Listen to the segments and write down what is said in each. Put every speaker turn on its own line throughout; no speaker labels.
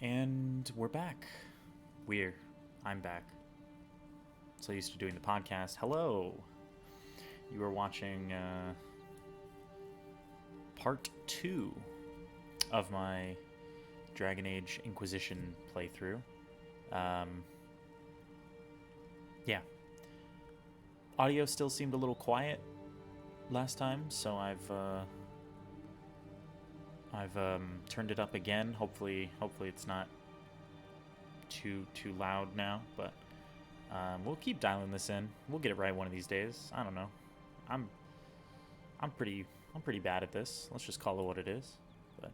And we're back. I'm back. So used to doing the podcast. Hello. You are watching part 2 of my Dragon Age Inquisition playthrough. Yeah. Audio still seemed a little quiet last time, so I've turned it up again. Hopefully it's not too loud now, but we'll keep dialing this in. We'll get it right one of these days. I don't know. I'm pretty bad at this. Let's just call it what it is. But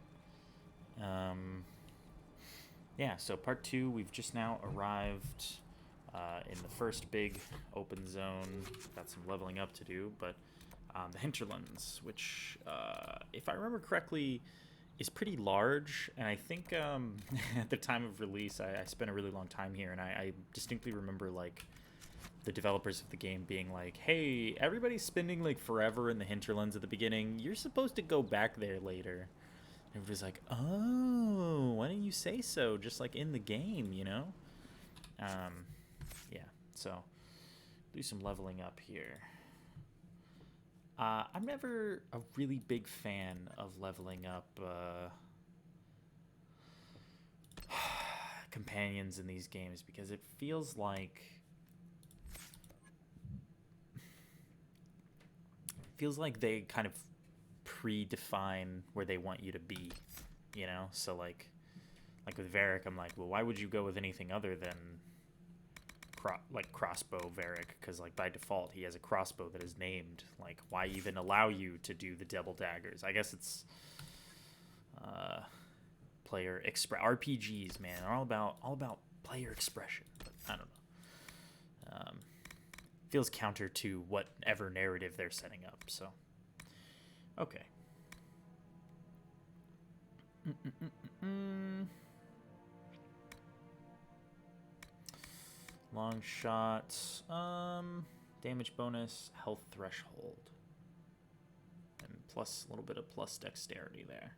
yeah. So part 2, we've just now arrived in the first big open zone. Got some leveling up to do, but the hinterlands, which if I remember correctly, is pretty large, and I think at the time of release, I spent a really long time here, and I distinctly remember like the developers of the game being like, "Hey, everybody's spending like forever in the hinterlands at the beginning. You're supposed to go back there later." And everybody's like, "Oh, why didn't you say so? Just like in the game, you know?" Yeah. So do some leveling up here. I'm never a really big fan of leveling up companions in these games because it feels like they kind of predefine where they want you to be, you know? So like with Varric, I'm like, well, why would you go with anything other than crossbow Varric? Because like by default he has a crossbow that is named. Like, why even allow you to do the double daggers? I guess it's player express. RPGs, man, are all about player expression, but I don't know. Feels counter to whatever narrative they're setting up. So okay. Long shot. Damage bonus, health threshold, and plus a little bit of plus dexterity there.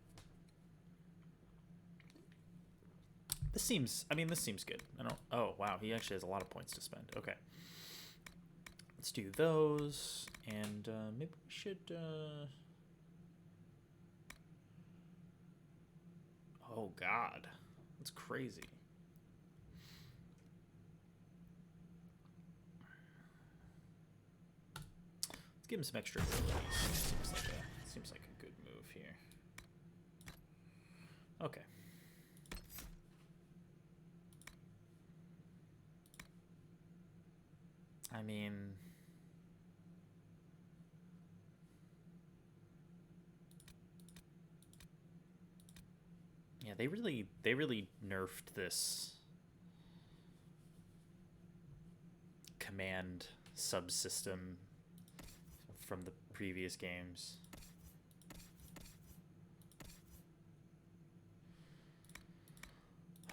This seems good. Oh wow, he actually has a lot of points to spend. Okay, let's do those, and maybe we should. Oh god, that's crazy. Give him some extra abilities. Seems like a good move here. Okay. I mean, yeah, they really nerfed this command subsystem from the previous games.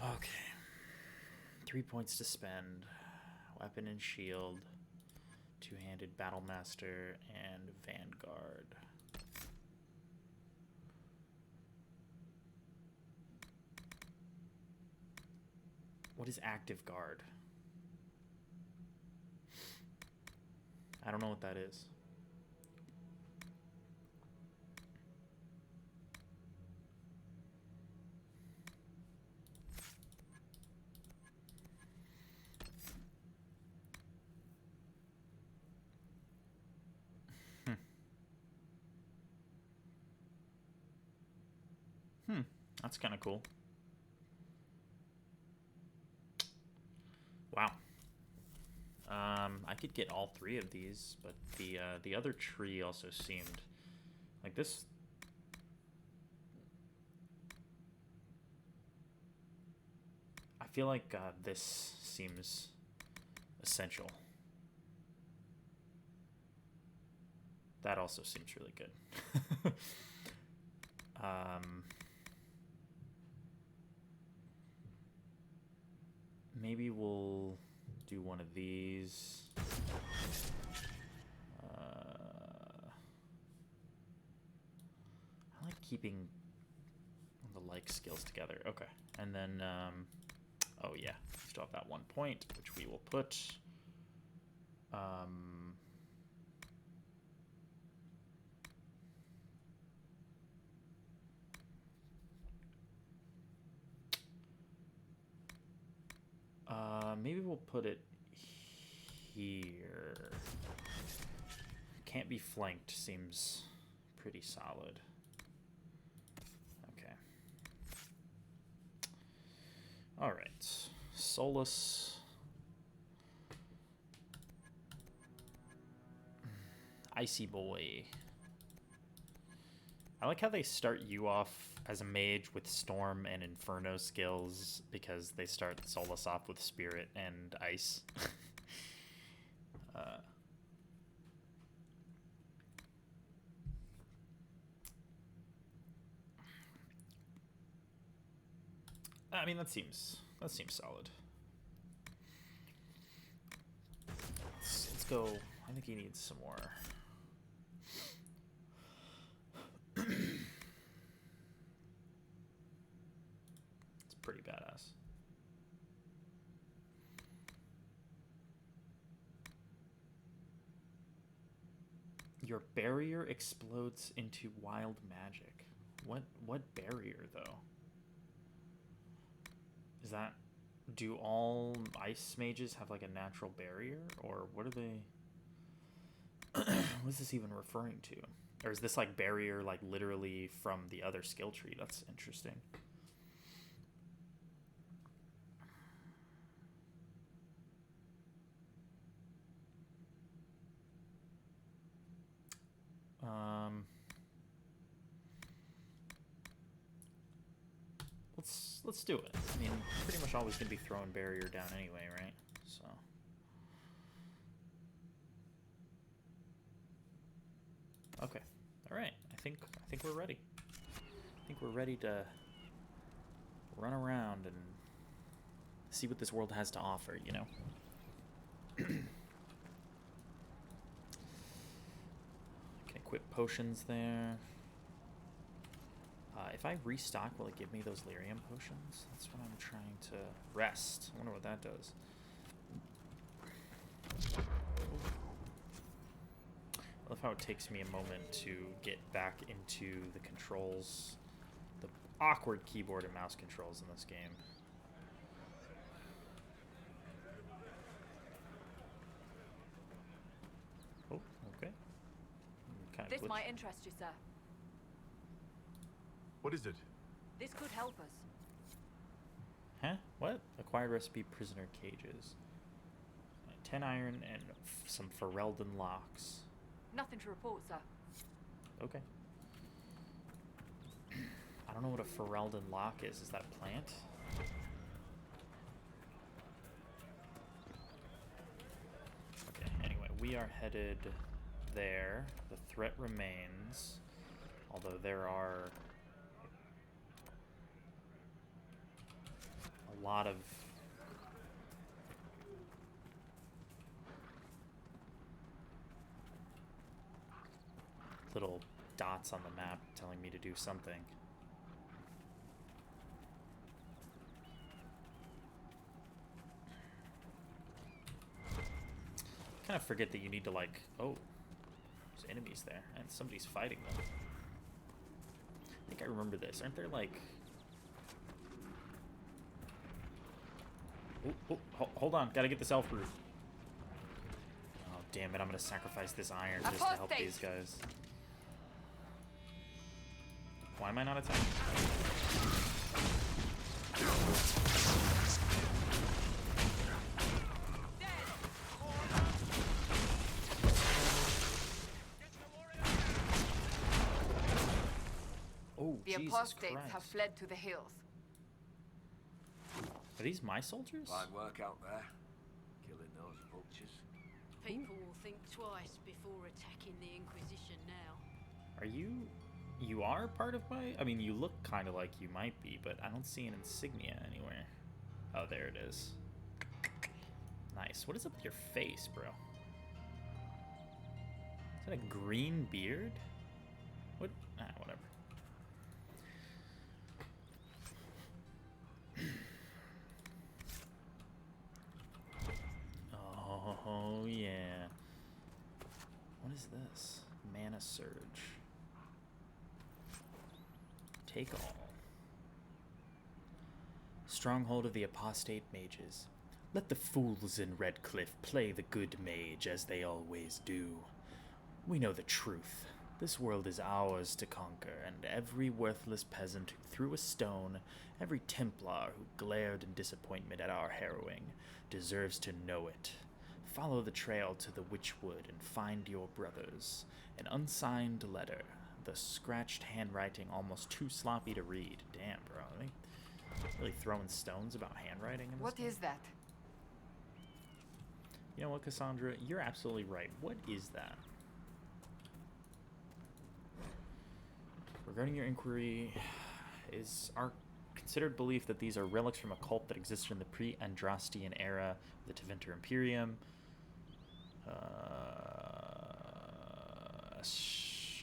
Okay. 3 points to spend. Weapon and shield. Two-handed Battlemaster and Vanguard. What is active guard? I don't know what that is. That's kind of cool. Wow. I could get all 3 of these, but the other tree also seemed like this. I feel like this seems essential. That also seems really good. Maybe we'll do one of these. I like keeping the like skills together. Okay. And then, oh yeah, still have that 1 point, which we will put. Maybe we'll put it here. Can't be flanked seems pretty solid. Okay. All right. Solus. Icy Boy. I like how they start you off as a mage with Storm and Inferno skills because they start Solus off with Spirit and Ice. I mean, that seems solid. Let's go. I think he needs some more. It's pretty badass. Your barrier explodes into wild magic. What barrier though? Is that, do all ice mages have like a natural barrier, or what are they? What is this even referring to? Or is this like barrier like literally from the other skill tree? That's interesting. Let's do it. I mean, pretty much always gonna be throwing barrier down anyway, right? So. Okay. All right. I think we're ready. I think we're ready to run around and see what this world has to offer, you know? Can equip potions there. If I restock, will it give me those lyrium potions? That's what I'm trying to rest. I wonder what that does. I love how it takes me a moment to get back into the controls, the awkward keyboard and mouse controls in this game. Oh, okay. Kind of
this
glitched.
might interest you, sir.
What is it?
This could help us.
Huh? What? Acquired recipe prisoner cages. 10 iron and some Ferelden locks.
Nothing to report, sir.
Okay. I don't know what a Ferelden lock is. Is that a plant? Okay, anyway, we are headed there. The threat remains. Although there are a lot of little dots on the map telling me to do something. Kind of forget that you need to like, oh, there's enemies there and somebody's fighting them. I think I remember this. Aren't there like, hold on, gotta get this elf root. Oh damn it, I'm gonna sacrifice this iron just to help these guys. Why am I not attacking? Oh,
The
Jesus
apostates
Christ.
have fled to the hills.
Are these my soldiers?
Fine work out there, killing those vultures.
People will think twice before attacking the Inquisition now.
Are you are part of my, I mean, you look kind of like you might be, but I don't see an insignia anywhere. Oh, there it is. Nice. What is up with your face, bro? Is that a green beard? What? Ah, whatever. take all. Stronghold of the apostate mages. Let the fools in Redcliffe play the good mage as they always do. We know the truth. This world is ours to conquer, and every worthless peasant who threw a stone, every Templar who glared in disappointment at our harrowing, deserves to know it. Follow the trail to the Witchwood and find your brothers. An unsigned letter. The scratched handwriting almost too sloppy to read. Damn, bro. Are they really throwing stones about handwriting in this
What
game?
is that?
You know what, Cassandra? You're absolutely right. What is that? Regarding your inquiry, is our considered belief that these are relics from a cult that existed in the pre-Andrastian era of the Tevinter Imperium.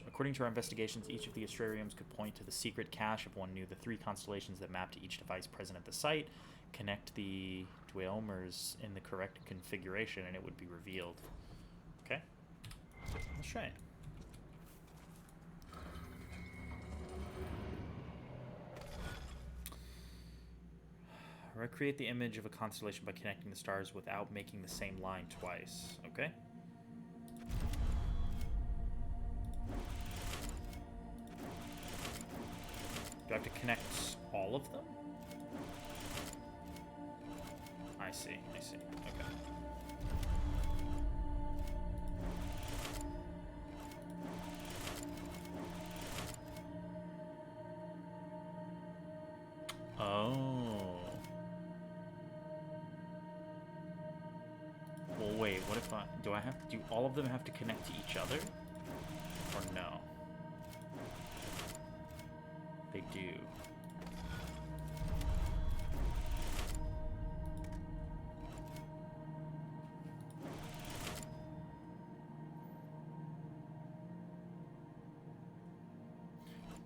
According to our investigations, each of the astrariums could point to the secret cache if one knew the 3 constellations that map to each device present at the site. Connect the Dweomers in the correct configuration and it would be revealed. Okay. Let's try it. Recreate the image of a constellation by connecting the stars without making the same line twice. Okay? Do I have to connect all of them? I see, okay. Oh. Well, wait, what if do all of them have to connect to each other? Or no? They do.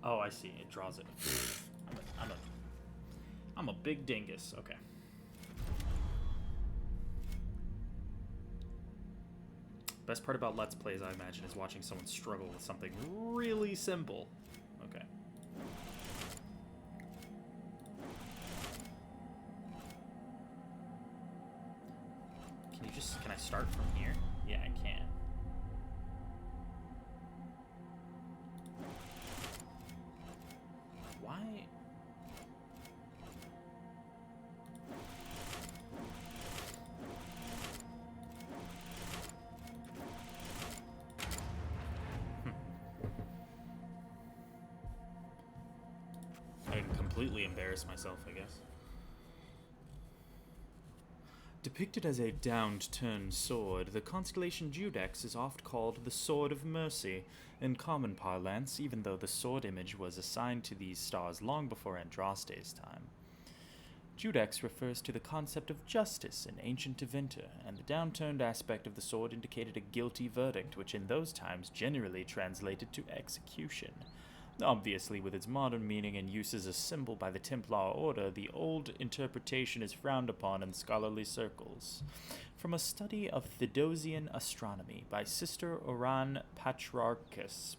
Oh, I see. It draws it. I'm a big dingus. Okay. Best part about Let's Plays, I imagine, is watching someone struggle with something really simple. Okay. Can I start from here? Yeah, I can. Why? I can completely embarrass myself, I guess. Depicted as a downed-turned sword, the constellation Judex is oft called the Sword of Mercy in common parlance, even though the sword image was assigned to these stars long before Andraste's time. Judex refers to the concept of justice in ancient Tevinter, and the downturned aspect of the sword indicated a guilty verdict, which in those times generally translated to execution. Obviously, with its modern meaning and use as a symbol by the Templar Order, the old interpretation is frowned upon in scholarly circles. From a study of Theodosian astronomy by Sister Oran Petrarchius.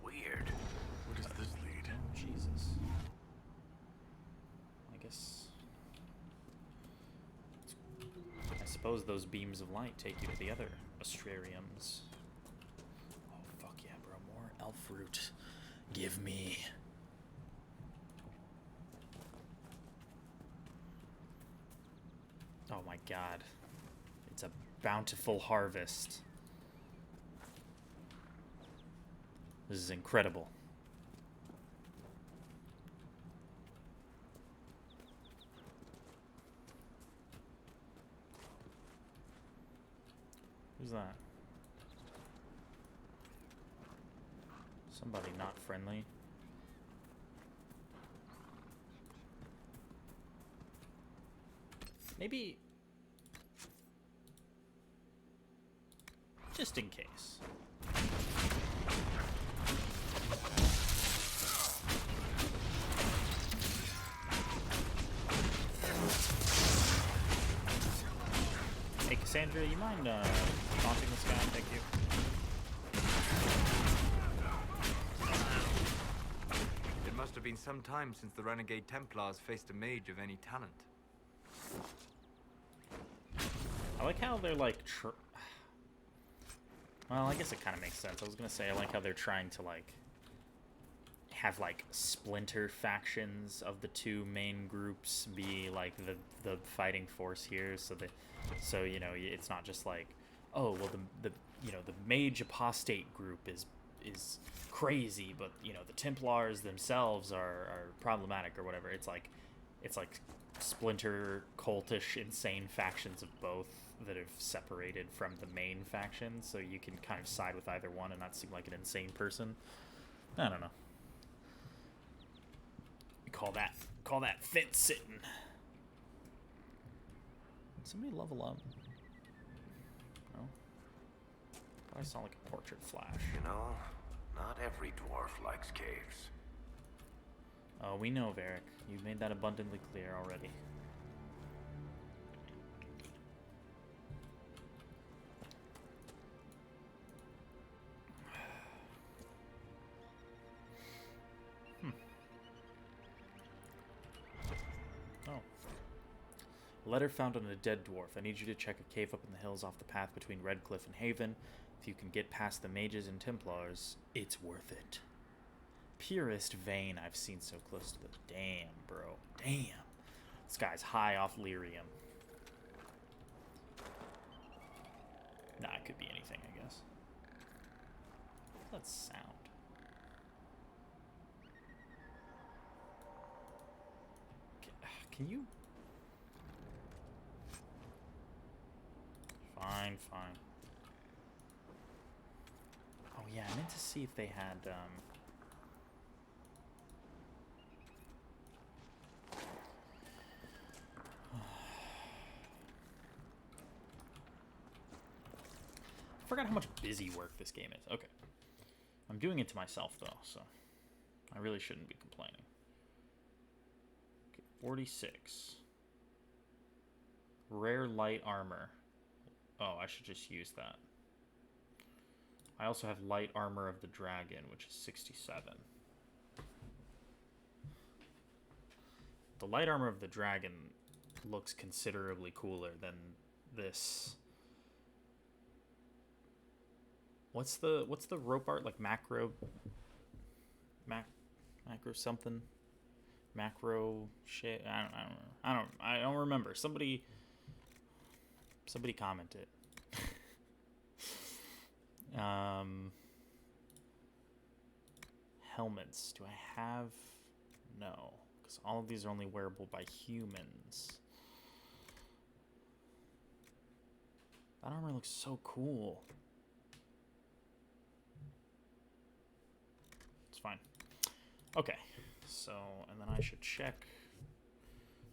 Weird. Where does this lead?
Jesus. I guess... I suppose those beams of light take you to the other astrariums. Oh, fuck yeah, bro. More elf fruit. Give me. Oh my god. It's a bountiful harvest. This is incredible. Who's that? Somebody not friendly. Maybe... just in case. Hey, Cassandra, you mind taunting this guy? Thank you.
been some time since the Renegade Templars faced a mage of any talent.
I like how they're like well, I guess it kind of makes sense. I was gonna say I like how they're trying to like have like splinter factions of the two main groups be like the fighting force here, so you know, it's not just like, oh well, the you know, the mage apostate group is crazy, but you know, the Templars themselves are problematic or whatever. It's like splinter cultish insane factions of both that have separated from the main faction, so you can kind of side with either one and not seem like an insane person. I don't know. Call that fence sitting. Somebody level up. No. I saw like a portrait flash.
You know, not every dwarf likes caves.
Oh, we know, Varric. You've made that abundantly clear already. Letter found on a dead dwarf. I need you to check a cave up in the hills off the path between Redcliffe and Haven. If you can get past the mages and Templars, it's worth it. Purest vein I've seen so close to the... Damn, bro. Damn. This guy's high off lyrium. Nah, it could be anything, I guess. What's that sound? Can you... Fine. Oh yeah, I meant to see if they had, I forgot how much busy work this game is. Okay. I'm doing it to myself, though, so I really shouldn't be complaining. Okay, 46. Rare light armor. Oh, I should just use that. I also have light armor of the dragon, which is 67. The light armor of the dragon looks considerably cooler than this. What's the rope art, like macro something? Macro shit. I don't remember. Somebody comment it. Helmets. Do I have? No, because all of these are only wearable by humans. That armor looks so cool. It's fine. Okay, so, and then I should check,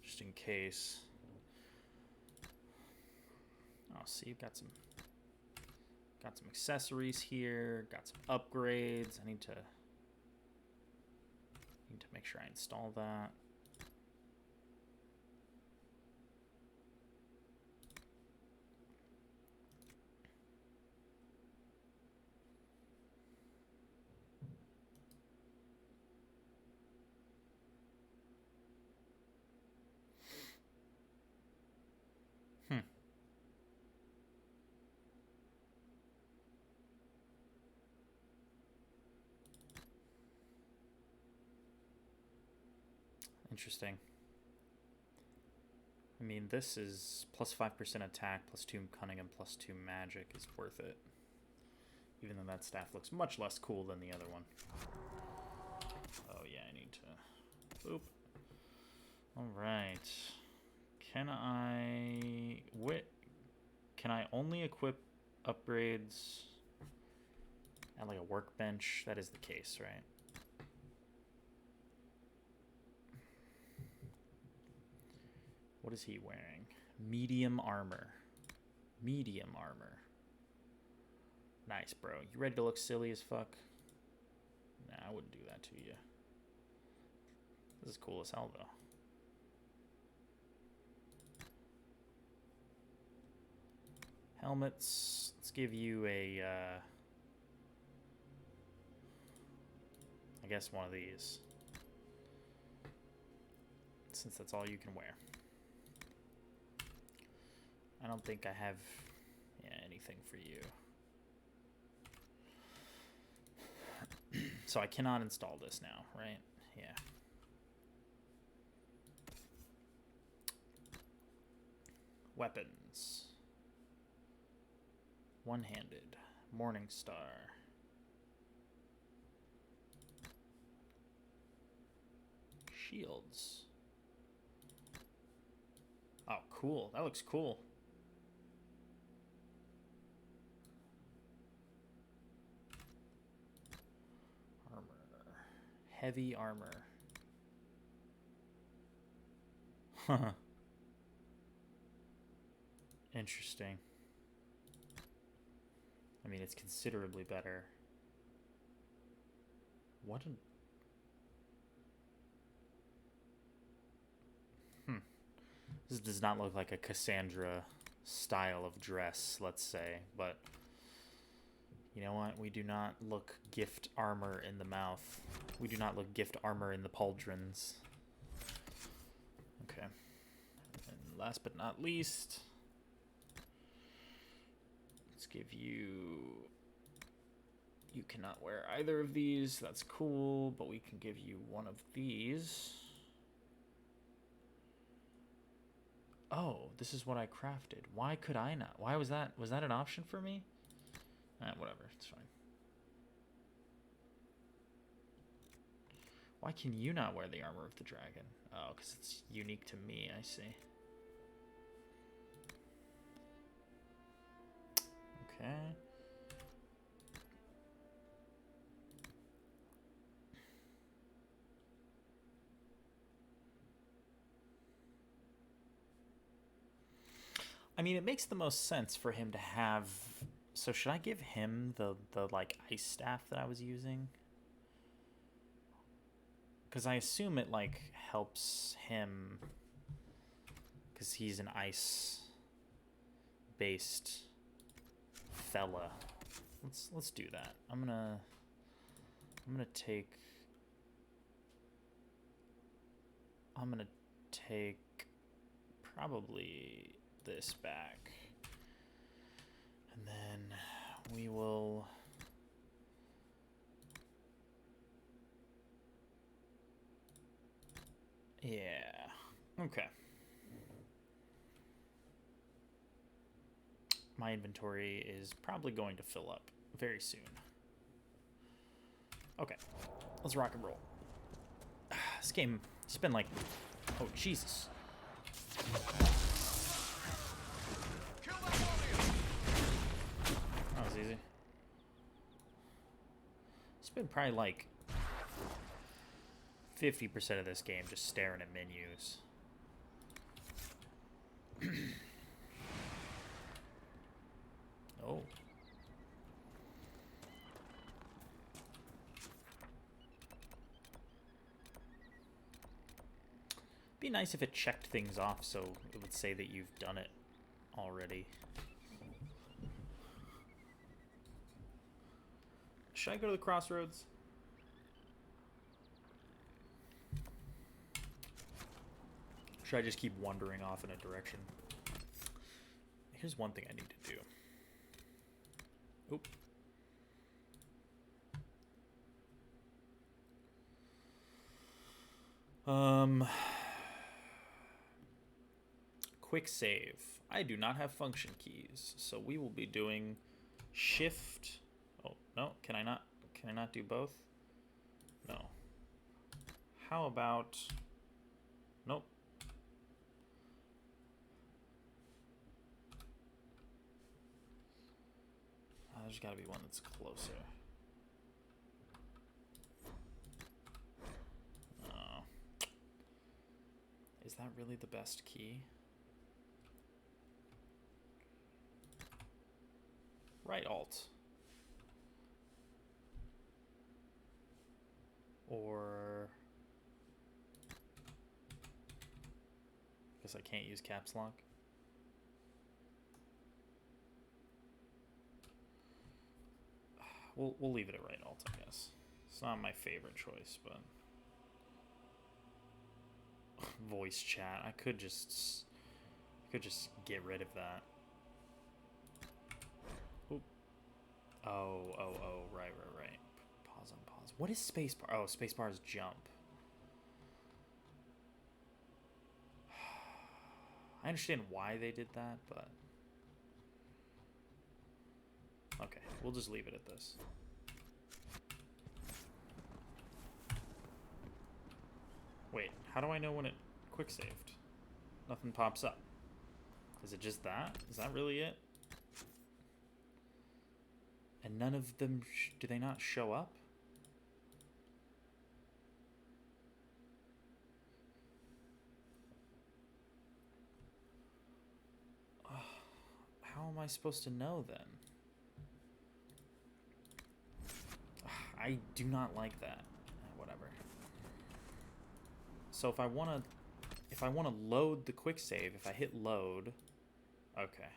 just in case. Oh, see, you've got some accessories here, got some upgrades. I need to make sure I install that. Interesting. I mean, this is plus 5% attack, plus 2 cunning, and plus 2 magic is worth it. Even though that staff looks much less cool than the other one. Oh yeah, I need to... Boop. Alright. Can I only equip upgrades at like a workbench? That is the case, right? What is he wearing? Medium armor. Medium armor. Nice, bro. You ready to look silly as fuck? Nah, I wouldn't do that to you. This is cool as hell, though. Helmets. Let's give you a, I guess one of these. since that's all you can wear. I don't think I have anything for you. So I cannot install this now, right? Yeah. Weapons. One-handed. Morning Star. Shields. Oh, cool. That looks cool. Armor. Heavy armor. Huh. Interesting. I mean, it's considerably better. What an... This does not look like a Cassandra style of dress, let's say, but you know what? We do not look gift armor in the mouth. We do not look gift armor in the pauldrons. Okay. And last but not least, let's give you... You cannot wear either of these. That's cool, but we can give you one of these. Oh, this is what I crafted. Why could I not? Why was that? Was that an option for me? Whatever. It's fine. Why can you not wear the armor of the dragon? Oh, because it's unique to me, I see. Okay. I mean, it makes the most sense for him to have... So should I give him the like, ice staff that I was using? Because I assume it, like, helps him... Because he's an ice-based fella. Let's do that. I'm gonna take probably this back, and then we will okay. My inventory is probably going to fill up very soon. Okay, let's rock and roll. This game, it's been like, oh Jesus. That was easy. It's been probably like 50% of this game just staring at menus. Oh. Be nice if it checked things off so it would say that you've done it already. Should I go to the crossroads? Should I just keep wandering off in a direction? Here's one thing I need to do. Oop. Quick save. I do not have function keys, so we will be doing shift. Oh, no, can I not do both? No. How about, nope. There's got to be one that's closer. Oh. Is that really the best key? Right alt. Or... Guess I can't use caps lock. We'll leave it at right alt, I guess. It's not my favorite choice, but voice chat. I could just get rid of that. Oop. Oh, right. Pause on pause. What is spacebar? Oh, spacebar is jump. I understand why they did that, but okay, we'll just leave it at this. Wait, how do I know when it quick saved? Nothing pops up. Is it just that? Is that really it? And none of them, do they not show up? How am I supposed to know then? I do not like that. Whatever. So if I wanna load the quick save, if I hit load, okay.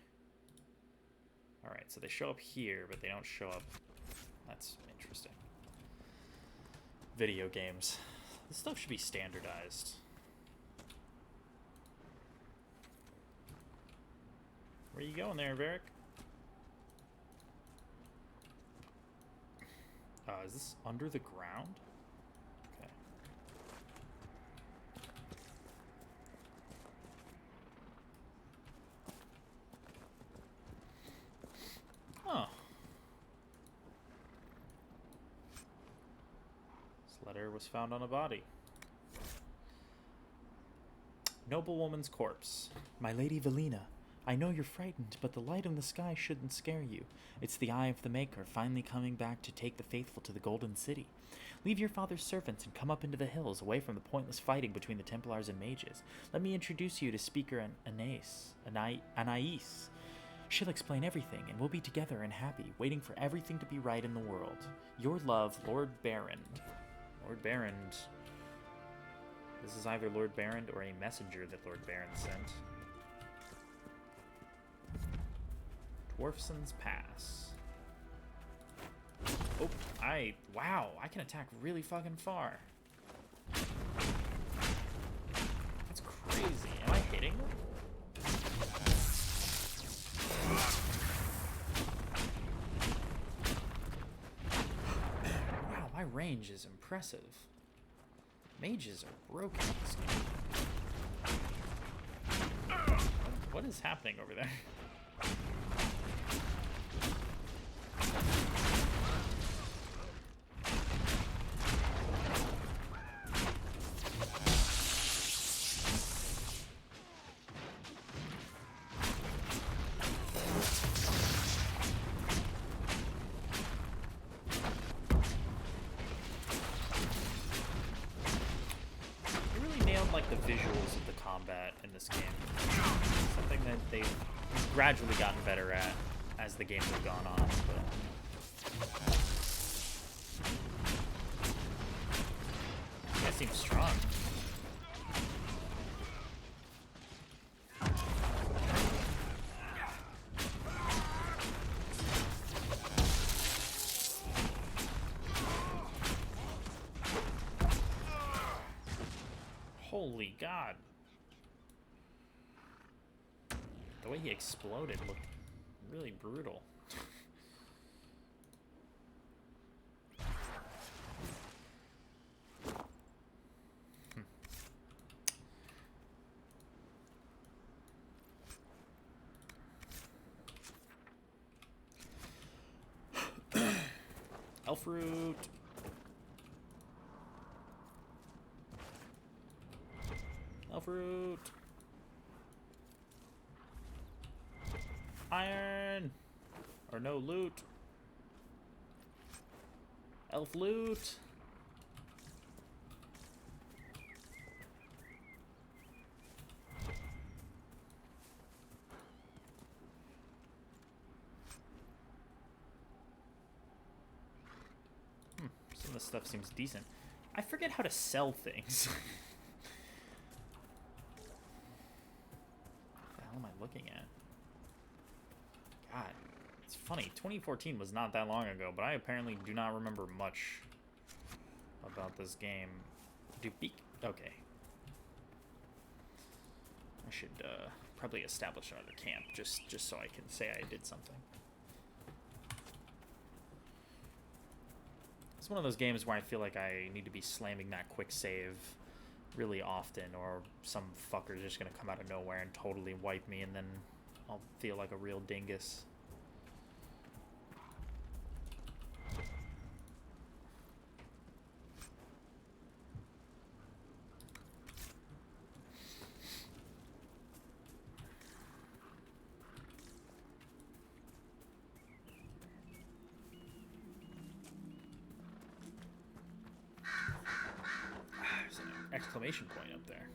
Alright, so they show up here, but they don't show up. That's interesting. Video games. This stuff should be standardized. Where you going there, Varric? Is this under the ground? Okay. Oh. This letter was found on a body. Noblewoman's corpse. My Lady Valina, I know you're frightened, but the light in the sky shouldn't scare you. It's the eye of the Maker finally coming back to take the faithful to the Golden City. Leave your father's servants and come up into the hills, away from the pointless fighting between the Templars and mages. Let me introduce you to Speaker Anais. She'll explain everything, and we'll be together and happy, waiting for everything to be right in the world. Your love, Lord Barrand. Lord Barrand. This is either Lord Barrand or a messenger that Lord Barrand sent. Dwarfson's Pass. Oh, wow, I can attack really fucking far. That's crazy. Am I hitting? Wow, my range is impressive. Mages are broken in this game. What is happening over there? Like the visuals of the combat in this game. Something that they've gradually gotten better at as the games have gone on. But that seems strong. Holy God. The way he exploded looked really brutal. Elf root. Fruit. Iron. Or no loot. Elf loot. Some of this stuff seems decent. I forget how to sell things. What am I looking at? God, it's funny. 2014 was not that long ago, but I apparently do not remember much about this game. Okay. I should probably establish another camp just so I can say I did something. It's one of those games where I feel like I need to be slamming that quick save really often, or some fucker's just gonna come out of nowhere and totally wipe me, and then I'll feel like a real dingus. There's an exclamation point up there.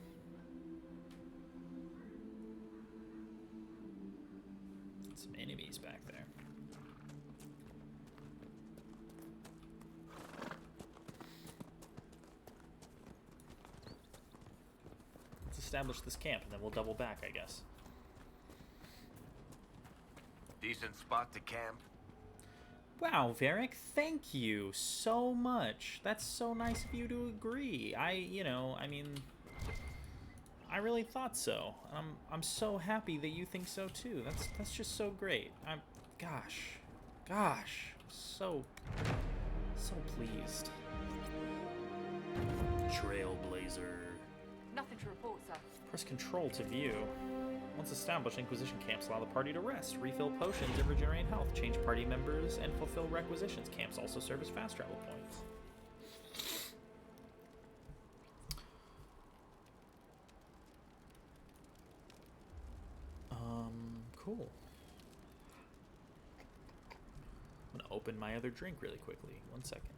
Some enemies back there. Let's establish this camp and then we'll double back, I guess.
Decent spot to camp.
Wow, Varric, thank you so much. That's so nice of you to agree. I really thought so. I'm so happy that you think so too. That's just so great. Gosh, so pleased. Trailblazer.
Nothing to report, sir.
Press Control to view. Once established, Inquisition camps allow the party to rest, refill potions, and regenerate health, change party members, and fulfill requisitions. Camps also serve as fast travel points. Cool. I'm gonna open my other drink really quickly. 1 second.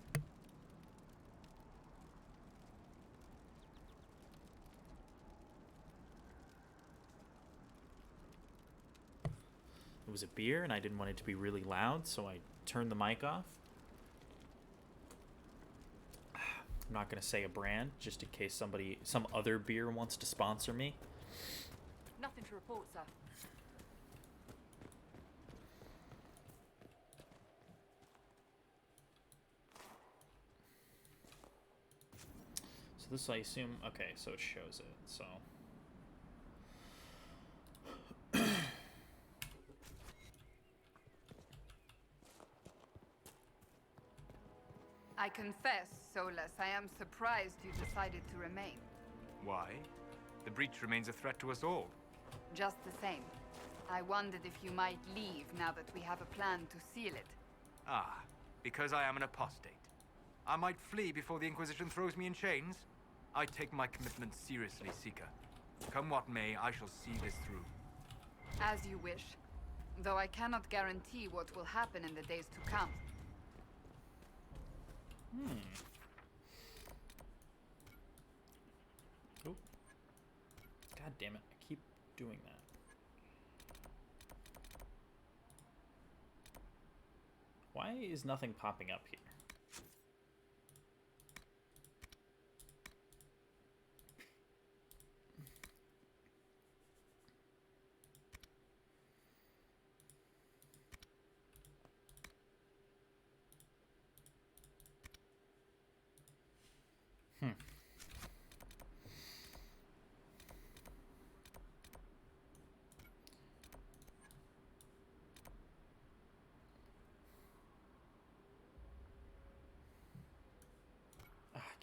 It was a beer, and I didn't want it to be really loud, so I turned the mic off. I'm not gonna say a brand, just in case some other beer wants to sponsor me.
Nothing to report, sir.
So this, I assume, okay, so it shows it, so.
I confess, Solus, I am surprised you decided to remain.
Why? The breach remains a threat to us all.
Just the same. I wondered if you might leave now that we have a plan to seal it.
Ah, because I am an apostate. I might flee before the Inquisition throws me in chains. I take my commitment seriously, Seeker. Come what may, I shall see this through.
As you wish. Though I cannot guarantee what will happen in the days to come.
Oh. God damn it, I keep doing that. Why is nothing popping up here?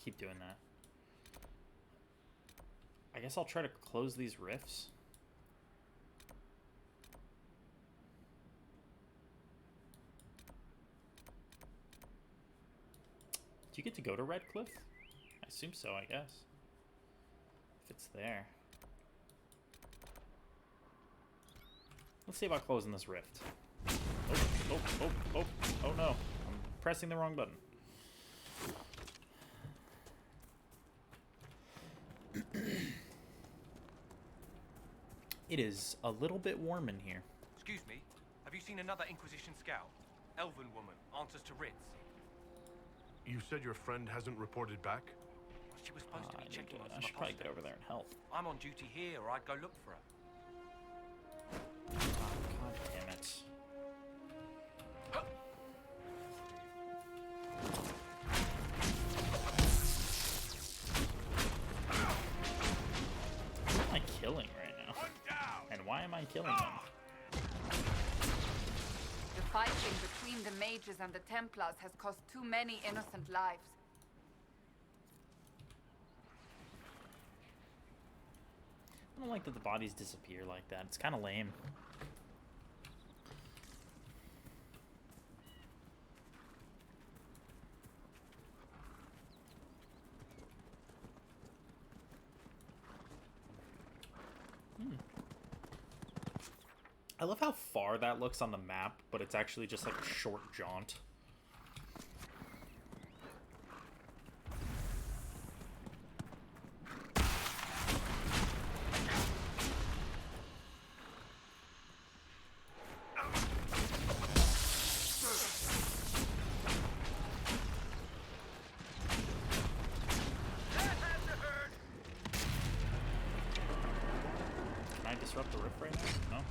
Keep doing that. I guess I'll try to close these rifts. Do you get to go to Redcliffe? I assume so, I guess. If it's there. Let's see about closing this rift. Oh no. I'm pressing the wrong button. It is a little bit warm in here.
Excuse me, have you seen another Inquisition scout? Elven woman, answers to writs.
You said your friend hasn't reported back?
She was supposed to be checking on
I
some
should probably get
apostates.
over there and help.
I'm on duty here, or I'd go look for her.
Oh, God damn it. Who am I killing right now? killing them.
The fighting between the mages and the Templars has cost too many innocent lives.
I don't like that the bodies disappear like that. It's kind of lame. I love how far that looks on the map, but it's actually just like a short jaunt. Can I disrupt the rift right now? No?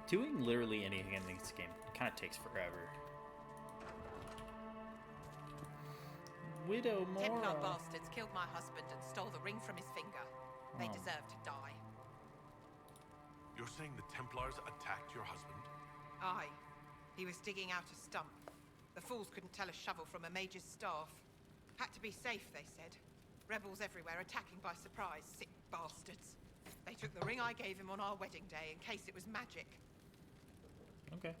Doing literally anything in this game kind of takes forever. Widow Mora.
Templar bastards killed my husband and stole the ring from his finger. They
Oh.
deserve to die.
You're saying the Templars attacked your husband?
Aye. He was digging out a stump. The fools couldn't tell a shovel from a mage's staff. Had to be safe, they said. Rebels everywhere attacking by surprise, sick bastards. They took the ring I gave him on our wedding day in case it was magic.
Okay.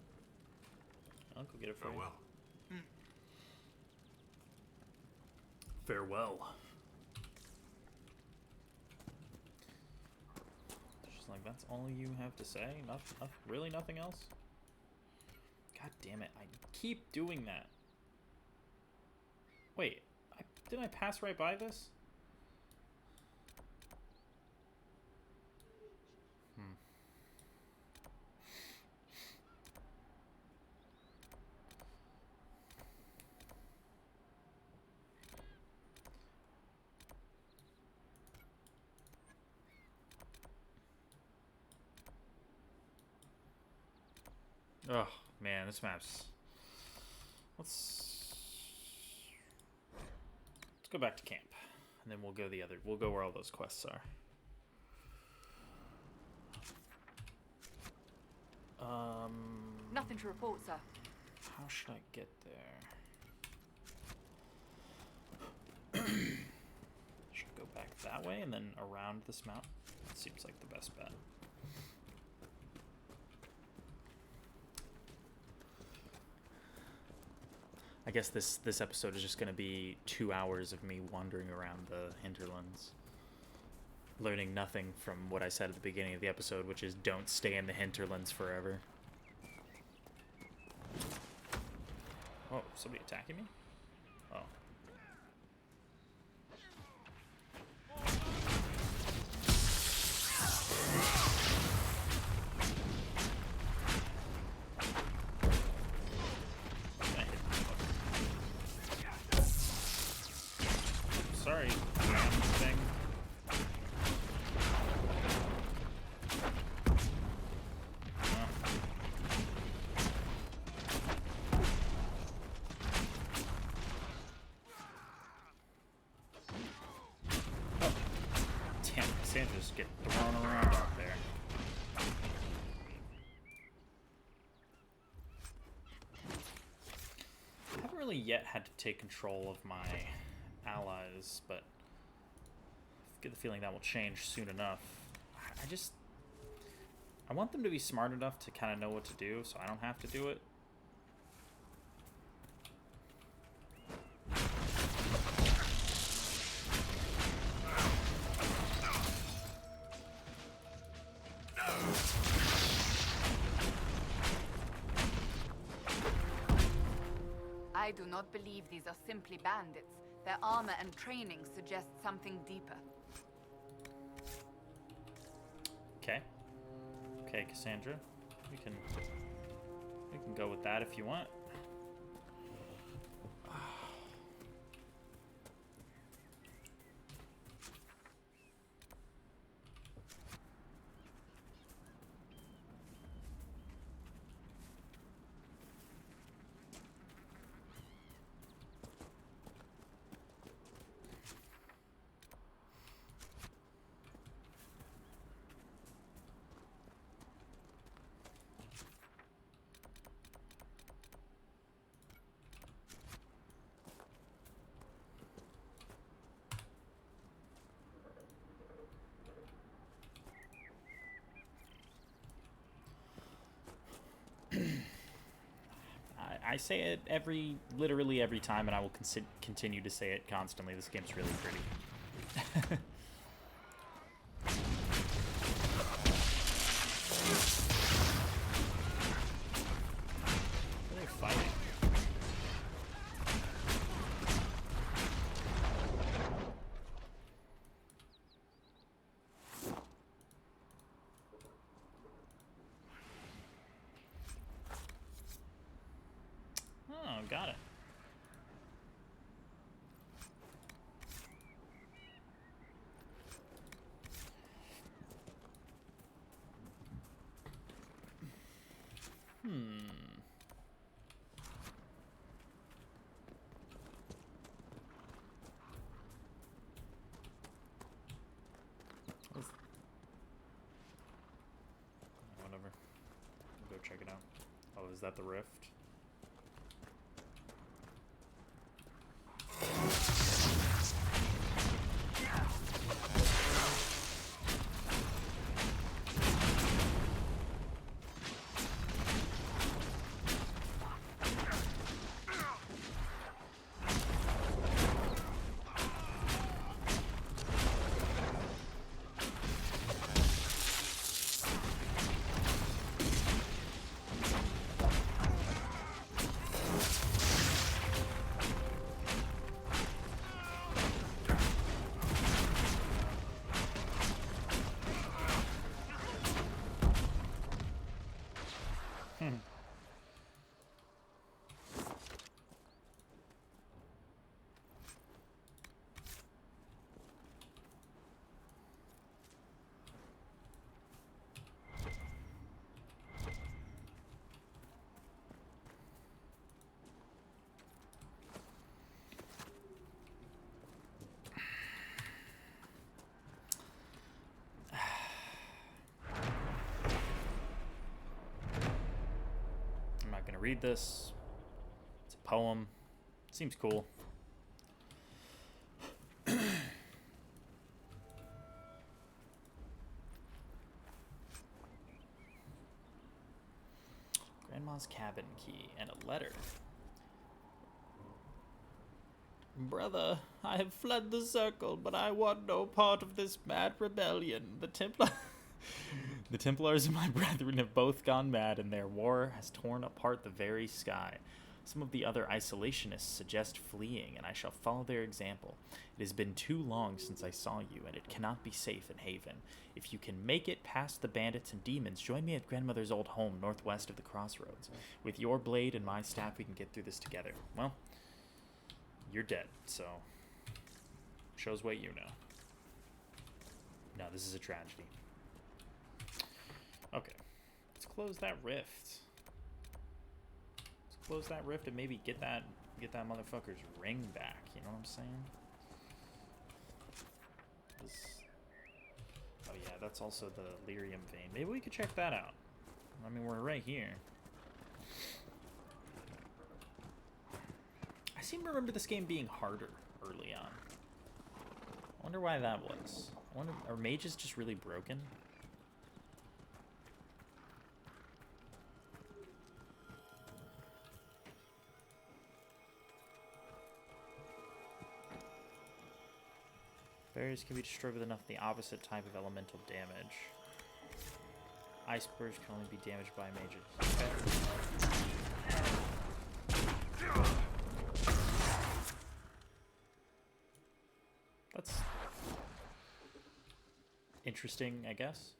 I'll go get it for you.
Farewell.
Farewell. She's like, that's all you have to say? Really nothing else? God damn it. I keep doing that. Wait. Didn't I pass right by this? Oh man, this map's. Let's go back to camp, and then we'll go We'll go where all those quests are.
Nothing to report, sir.
How should I get there? Should go back that way and then around this mountain. That seems like the best bet. I guess this episode is just going to be 2 hours of me wandering around the hinterlands, learning nothing from what I said at the beginning of the episode, which is don't stay in the hinterlands forever. Oh, somebody attacking me? Oh. Sorry, thing. Oh, damn! Sandra's get thrown around out there. I haven't really yet had to take control of my allies, but I get the feeling that will change soon enough. I want them to be smart enough to kind of know what to do, so I don't have to do it.
I do not believe these are simply bandits. Their armor and training suggest something deeper.
Okay. Okay, Cassandra. We can go with that if you want. I say it literally every time, and I will continue to say it constantly. This game's really pretty. What are they fighting? Oh, got it. Whatever. Go check it out. Oh, is that the rift? Read this. It's a poem. Seems cool. Grandma's cabin key and a letter. Brother, I have fled the circle, but I want no part of this mad rebellion. The Templars and my brethren have both gone mad, and their war has torn apart the very sky. Some of the other isolationists suggest fleeing, and I shall follow their example. It has been too long since I saw you, and it cannot be safe in Haven. If you can make it past the bandits and demons, join me at grandmother's old home northwest of the crossroads. With your blade and my staff, we can get through this together. Well, you're dead, so shows what you know. No, this is a tragedy. Okay, let's close that rift. Let's close that rift and maybe get that motherfucker's ring back. You know what I'm saying? Oh yeah, that's also the lyrium vein. Maybe we could check that out. I mean, we're right here. I seem to remember this game being harder early on. I wonder why that was. Are mages just really broken? Barriers can be destroyed with enough the opposite type of elemental damage. Ice burst can only be damaged by mages. Okay. interesting, I guess.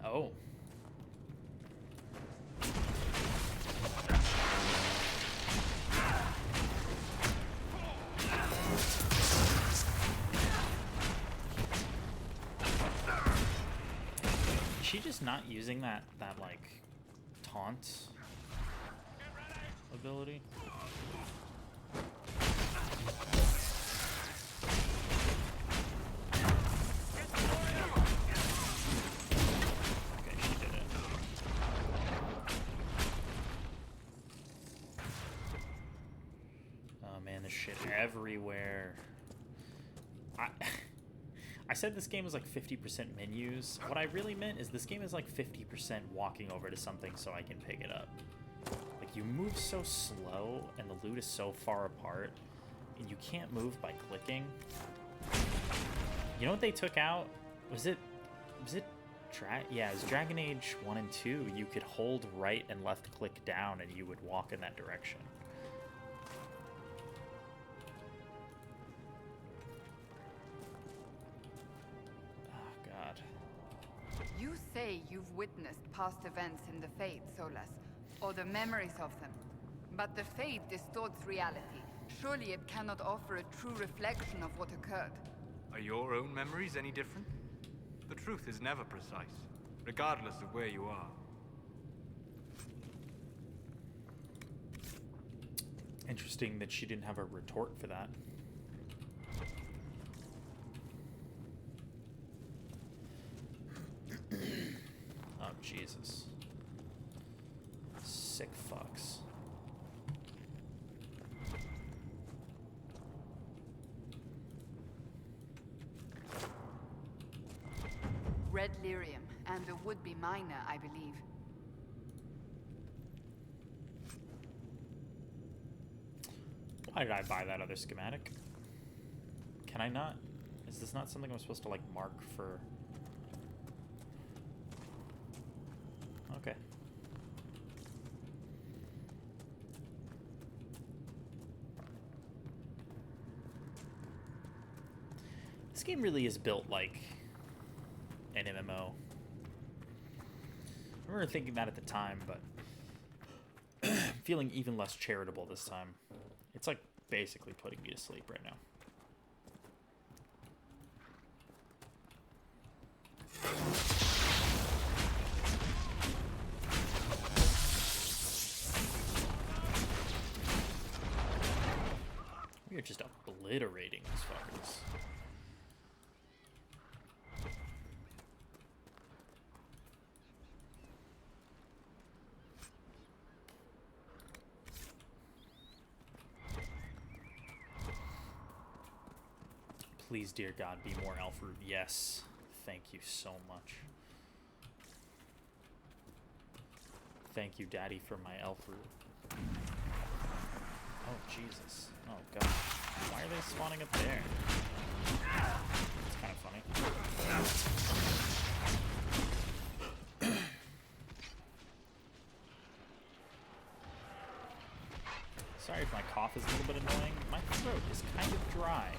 Oh. Is she just not using that like taunt ability? Okay, she did it. Oh man, there's shit everywhere. I said this game was like 50% menus. What I really meant is this game is like 50% walking over to something so I can pick it up. Like, you move so slow and the loot is so far apart, and you can't move by clicking. You know what they took out? Was it yeah, it was Dragon Age 1 and 2. You could hold right and left click down and you would walk in that direction.
You say you've witnessed past events in the Fade, Solas, or the memories of them. But the Fade distorts reality. Surely it cannot offer a true reflection of what occurred.
Are your own memories any different? The truth is never precise, regardless of where you are.
Interesting that she didn't have a retort for that. Oh, Jesus. Sick fucks.
Red lyrium, and a would-be miner, I believe.
Why did I buy that other schematic? Can I not? Is this not something I'm supposed to, like, mark for... Okay. This game really is built like an MMO. I remember thinking that at the time, but feeling even less charitable this time. It's like basically putting me to sleep right now. We are just obliterating these fuckers. Please, dear God, be more elf root. Yes. Thank you so much. Thank you, Daddy, for my elf root. Oh, Jesus. Oh, God. Why are they spawning up there? It's kind of funny. Sorry if my cough is a little bit annoying. My throat is kind of dry.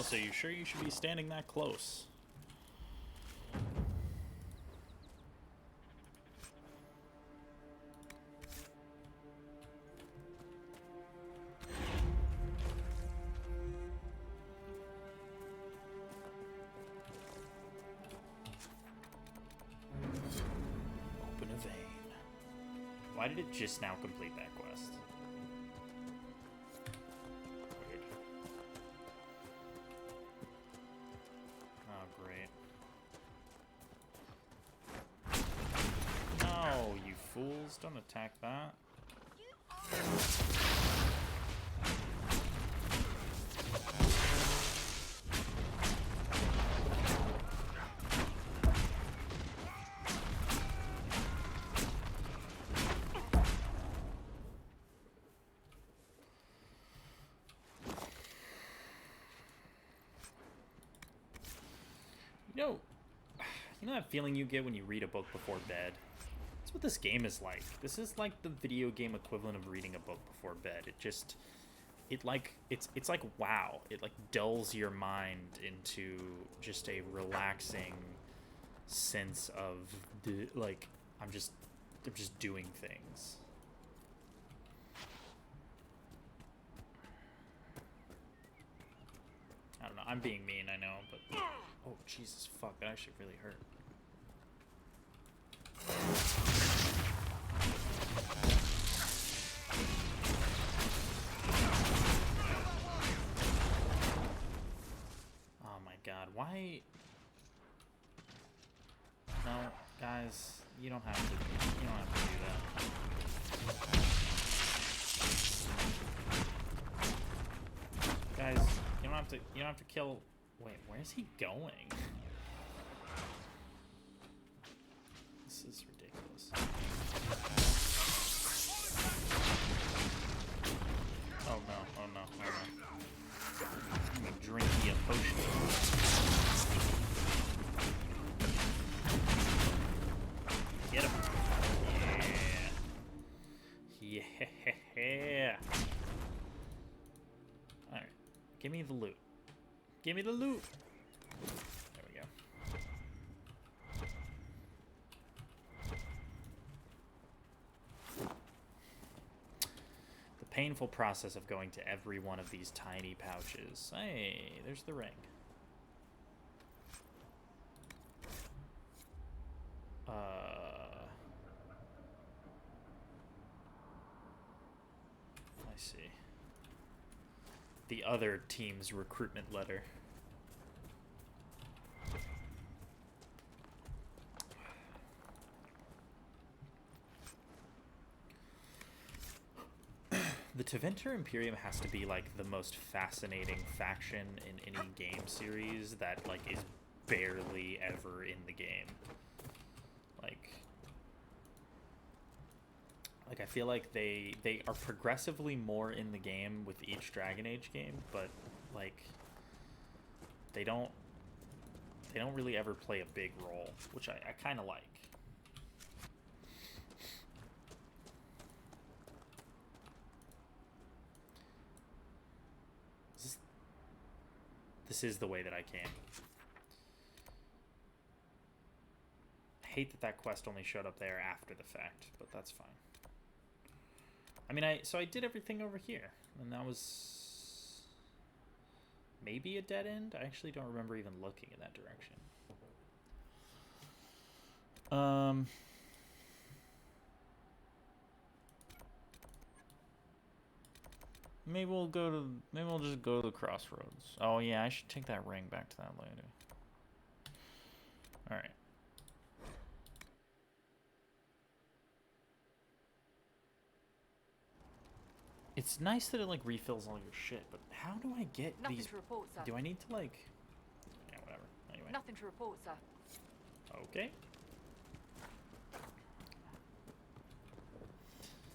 So you sure you should be standing that close? Why did it just now complete that quest? Weird. Oh, great. No, you fools. Don't attack that. You know that feeling you get when you read a book before bed? That's what this game is like. This is like the video game equivalent of reading a book before bed. It's like wow. It like dulls your mind into just a relaxing sense of like I'm just doing things. I don't know. I'm being mean, I know, but oh Jesus fuck, that actually really hurt. Oh my god, why? No, guys, you don't have to do that. Guys, you don't have to kill. Wait, where's he going? This is ridiculous. Oh no, oh no, oh no. I'm gonna drink the potion. Get him. Yeah. Yeah. Alright. Give me the loot. Give me the loot. There we go. The painful process of going to every one of these tiny pouches. Hey, there's the ring. I see. The other team's recruitment letter. The Teventer Imperium has to be like the most fascinating faction in any game series that like is barely ever in the game. Like I feel like they are progressively more in the game with each Dragon Age game, but like they don't really ever play a big role, which I kind of like. This is the way that I can. I hate that quest only showed up there after the fact, but that's fine. I mean, so I did everything over here, and that was maybe a dead end? I actually don't remember even looking in that direction. Maybe we'll just go to the crossroads. Oh yeah, I should take that ring back to that later. All right. It's nice that it like refills all your shit, but how do I get
Nothing
these?
to report, sir.
Do I need to like? Yeah, whatever. Anyway.
Nothing to report, sir.
Okay.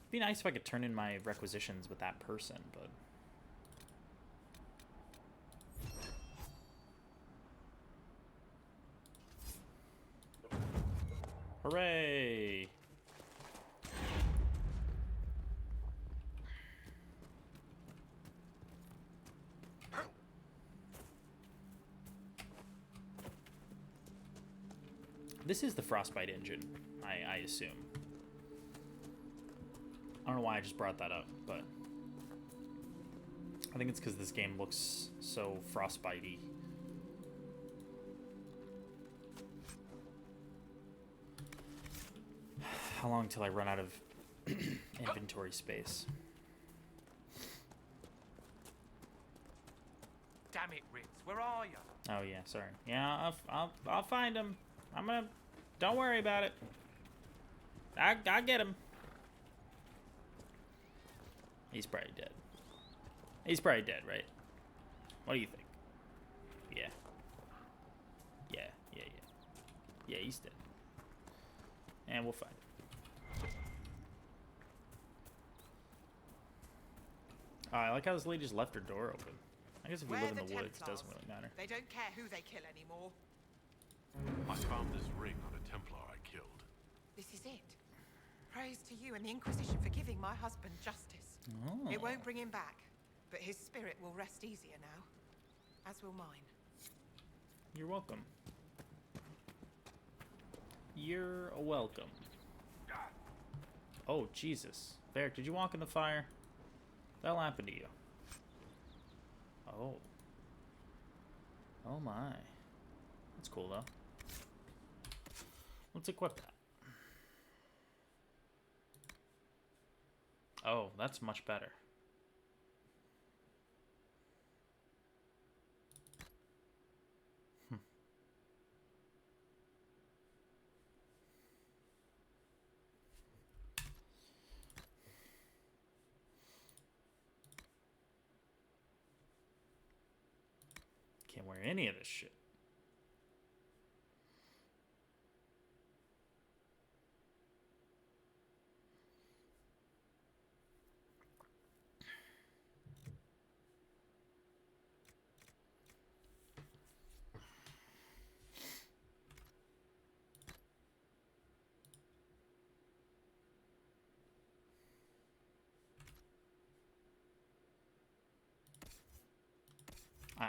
It'd be nice if I could turn in my requisitions with that person, but. Hooray! This is the Frostbite engine, I assume. I don't know why I just brought that up, but I think it's because this game looks so Frostbite-y. How long till I run out of inventory space.
Damn it, Ritz. Where are you?
Oh yeah, sorry. Yeah, I'll find him. I'm gonna. Don't worry about it. I get him. He's probably dead. He's probably dead, right? What do you think? Yeah. Yeah. Yeah, he's dead. And we'll find him. I like how this lady just left her door open. I guess if we
Where
live in
the
the woods, it
Templars?
doesn't really matter.
They don't care who they kill anymore.
I found this ring on a Templar I killed.
This is it. Praise to you and the Inquisition for giving my husband justice.
Oh.
It won't bring him back, but his spirit will rest easier now. As will mine.
You're welcome. You're welcome. Oh, Jesus. Varric, did you walk in the fire? That'll happen to you. Oh. Oh my. That's cool though. Let's equip that. Oh, that's much better. Can't wear any of this shit.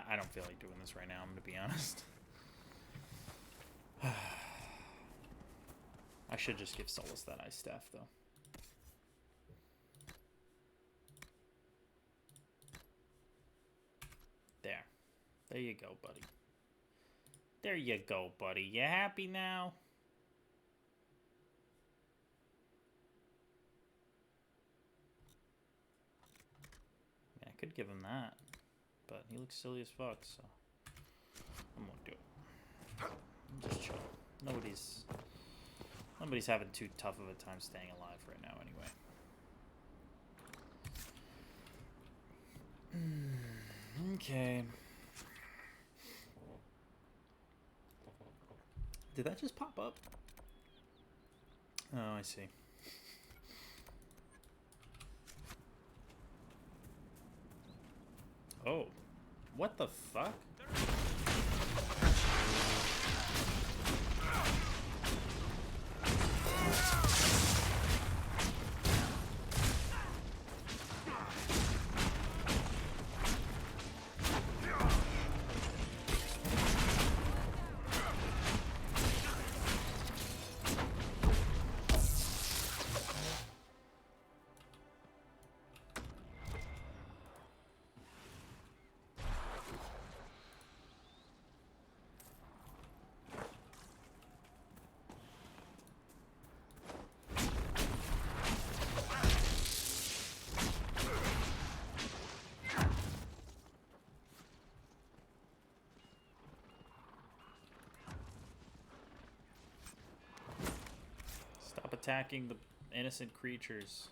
I don't feel like doing this right now, I'm gonna be honest. I should just give Solus that ice staff, though. There. There you go, buddy. There you go, buddy. You happy now? Yeah, I could give him that. But he looks silly as fuck, so I'm gonna do it. I'm just chill. Nobody's having too tough of a time staying alive right now anyway. Okay. Did that just pop up? Oh, I see. Oh. What the fuck? Stop attacking the innocent creatures.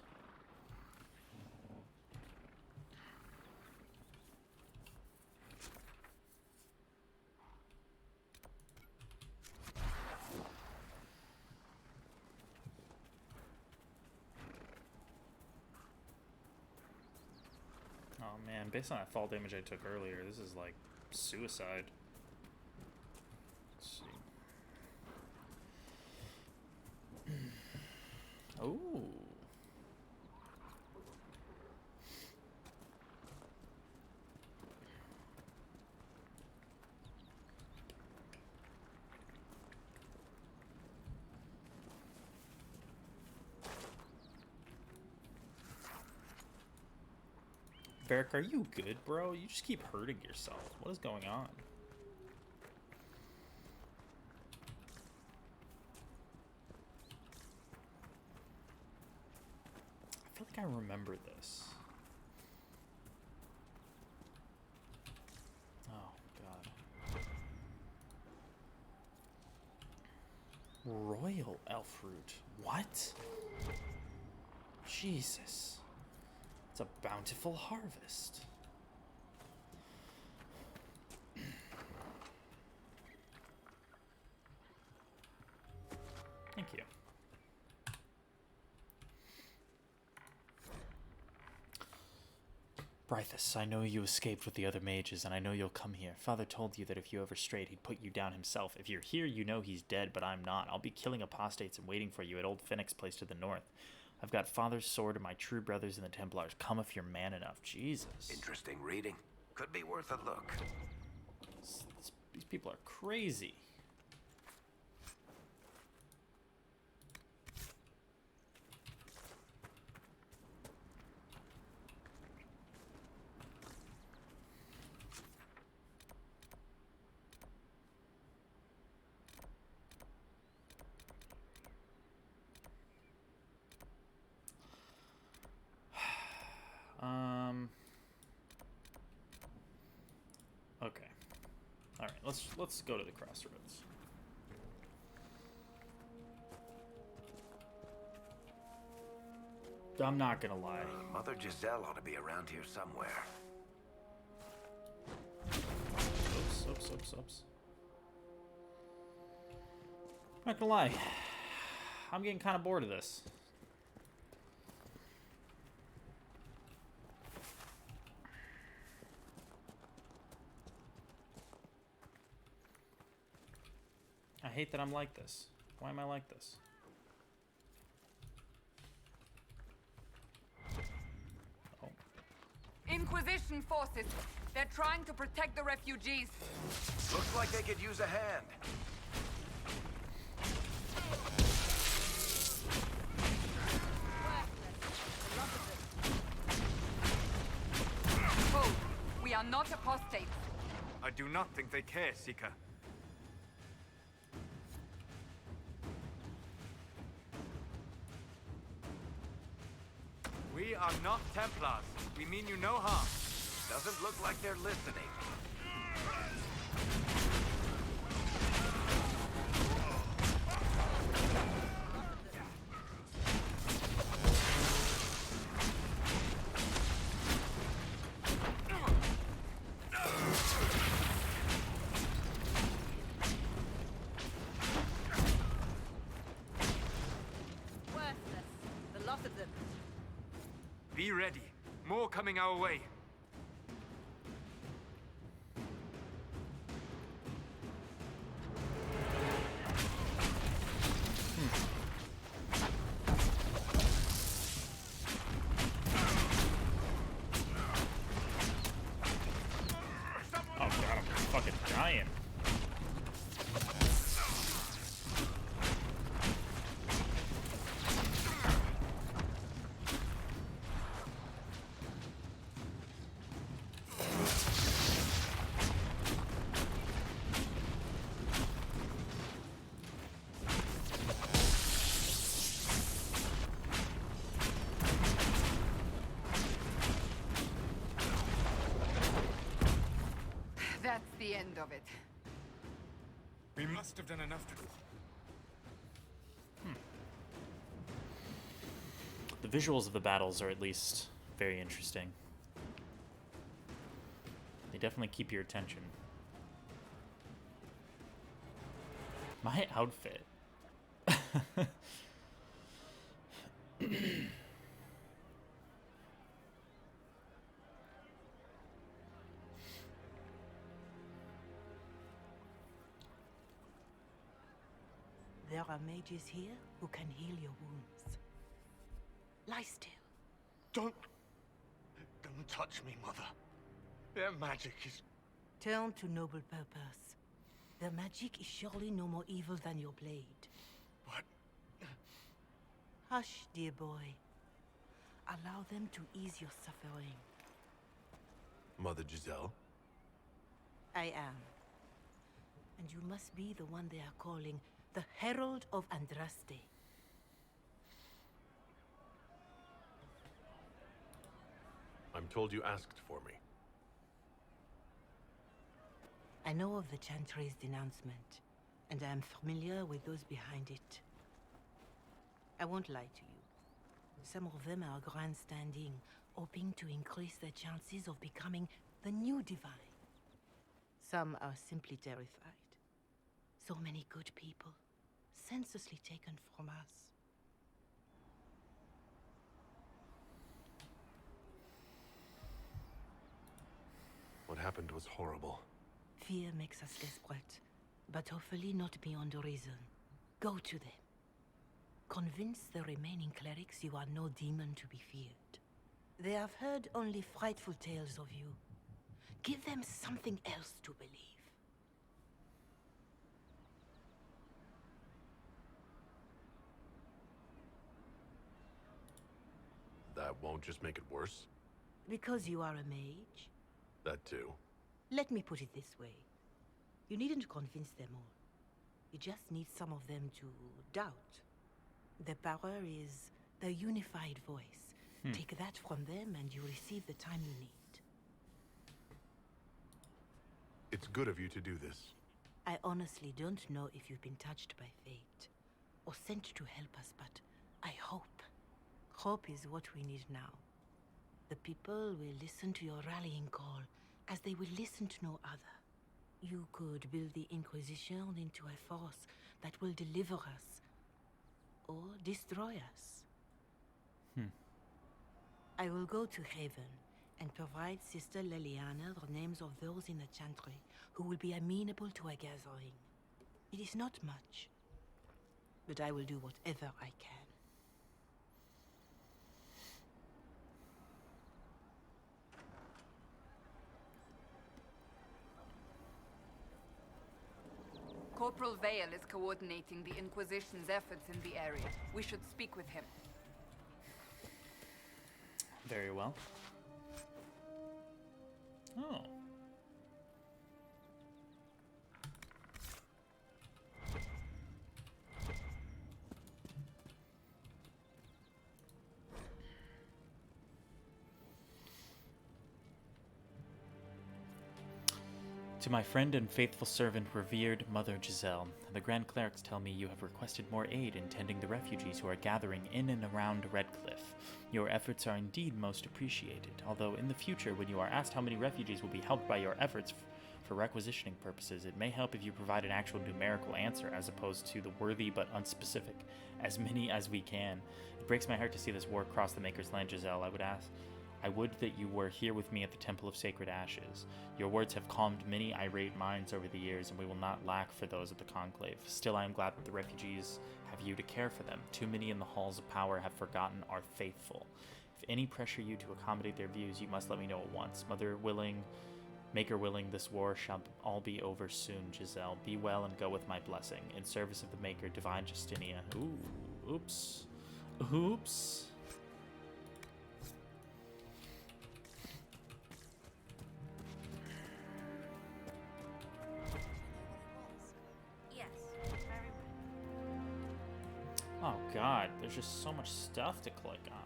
Oh man, based on that fall damage I took earlier, this is like suicide. Let's see. Oh. Varric, are you good, bro? You just keep hurting yourself. What is going on? think I remember this. Oh, God. Royal elf root. What? Jesus. It's a bountiful harvest. Thank you. Brythus, I know you escaped with the other mages, and I know you'll come here. Father told you that if you ever strayed, he'd put you down himself. If you're here, you know he's dead, but I'm not. I'll be killing apostates and waiting for you at Old Phoenix Place to the north. I've got Father's sword and my true brothers in the Templars. Come if you're man enough. Jesus.
Interesting reading. Could be worth a look.
These people are crazy. Okay. All right, let's go to the crossroads. I'm not gonna lie.
Mother Giselle ought to be around here somewhere.
Oops. Not gonna lie. I'm getting kind of bored of this. I hate that I'm like this. Why am I like this? Oh.
Inquisition forces. They're trying to protect the refugees.
Looks like they could use a hand.
Oh, we are not apostates.
I do not think they care, Seeker. We are not Templars. We mean you no harm.
Doesn't look like they're listening.
Worthless. The lot of them.
Be ready. More coming our way.
Oh god, I'm fucking dying.
That's the end of it.
We must have done enough to...
The visuals of the battles are at least very interesting. They definitely keep your attention. My outfit.
There are mages here who can heal your wounds. Lie still.
Don't touch me, Mother. Their magic is...
Turn to noble purpose. Their magic is surely no more evil than your blade.
But...
Hush, dear boy. Allow them to ease your suffering.
Mother Giselle?
I am. And you must be the one they are calling the Herald of Andraste.
told you asked for me.
I know of the Chantry's denouncement, and I am familiar with those behind it. I won't lie to you. Some of them are grandstanding, hoping to increase their chances of becoming the new divine. Some are simply terrified. So many good people, senselessly taken from us.
What happened was horrible.
Fear makes us desperate, but hopefully not beyond reason. Go to them. Convince the remaining clerics you are no demon to be feared. They have heard only frightful tales of you. Give them something else to believe.
That won't just make it worse?
Because you are a mage?
That too.
Let me put it this way. You needn't convince them all. You just need some of them to doubt. The power is the unified voice. Take that from them and you receive the time you need.
It's good of you to do this.
I honestly don't know if you've been touched by fate or sent to help us, but I hope. Hope is what we need now. The people will listen to your rallying call as they will listen to no other. You could build the Inquisition into a force that will deliver us or destroy us. I will go to Haven and provide Sister Leliana the names of those in the Chantry who will be amenable to a gathering. It is not much, but I will do whatever I can.
Corporal Vale is coordinating the Inquisition's efforts in the area. We should speak with him.
Very well. Oh. To my friend and faithful servant, revered Mother Giselle, the Grand Clerics tell me you have requested more aid in tending the refugees who are gathering in and around Redcliffe. Your efforts are indeed most appreciated, although in the future, when you are asked how many refugees will be helped by your efforts for requisitioning purposes, it may help if you provide an actual numerical answer as opposed to the worthy but unspecific, as many as we can. It breaks my heart to see this war cross the Maker's land, Giselle. I would that you were here with me at the Temple of Sacred Ashes. Your words have calmed many irate minds over the years, and we will not lack for those at the Conclave. Still, I am glad that the refugees have you to care for them. Too many in the halls of power have forgotten our faithful. If any pressure you to accommodate their views, you must let me know at once. Mother willing, Maker willing, this war shall all be over soon, Giselle. Be well and go with my blessing. In service of the Maker, Divine Justinia. Ooh, oops. Oops. Oh god, there's just so much stuff to click on.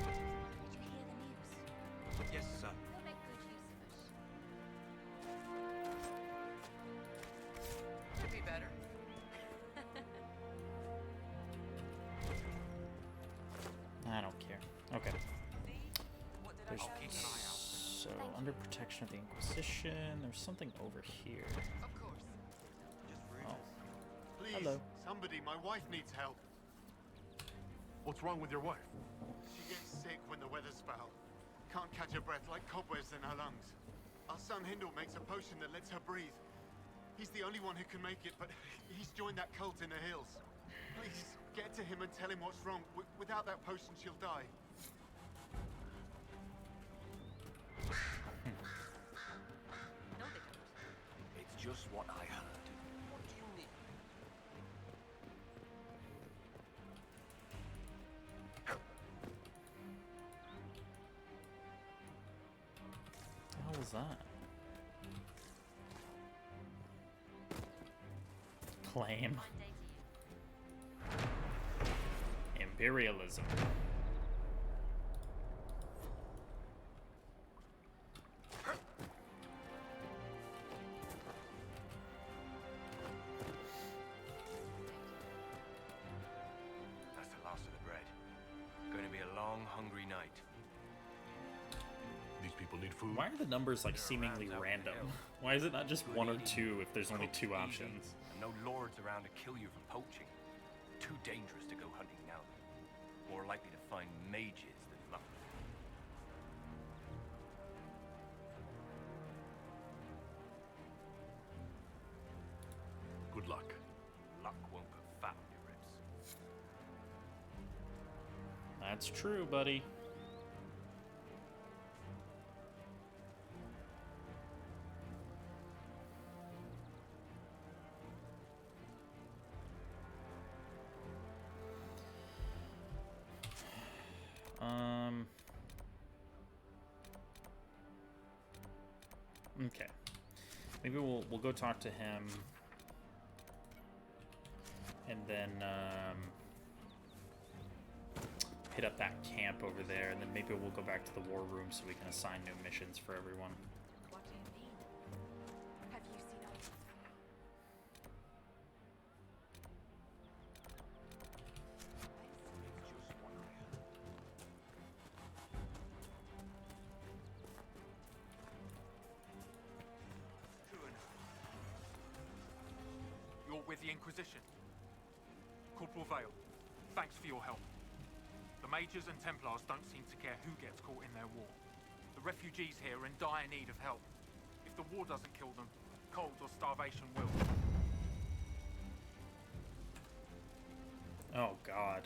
Did you hear the news?
Yes, sir.
We'll make good use of it.
Could be better.
I don't care. Okay. There's,
I'll keep an eye out.
so, under protection of the Inquisition, there's something over here.
Of course.
Oh.
Please,
Hello.
somebody, my wife needs help.
What's wrong with your wife?
She gets sick when the weather's foul. Can't catch her breath like cobwebs in her lungs. Our son Hindle makes a potion that lets her breathe. He's the only one who can make it, but he's joined that cult in the hills. Please, get to him and tell him what's wrong. Without that potion, she'll die.
No, they don't.
It's just what I heard.
What do you need?
What the hell was that? Claim.
Fine day to you.
Imperialism.
people need food.
Why are the numbers like seemingly
around out
random?
the hill.
Why is it not just
Good
one or
eating,
two if there's only
cooked
two
easy,
options?
And no lords around to kill you for poaching. Too dangerous to go hunting now. More likely to find mages than luck.
Good luck.
Luck won't put fat on your ribs.
That's true, buddy. Okay. Maybe we'll go talk to him, and then hit up that camp over there, and then maybe we'll go back to the war room so we can assign new missions for everyone.
What do you mean? Have you seen us?
You're with the Inquisition. Corporal Vale, thanks for your help. The Mages and Templars don't seem to care who gets caught in their war. The refugees here are in dire need of help. If the war doesn't kill them, cold or starvation will.
Oh, God.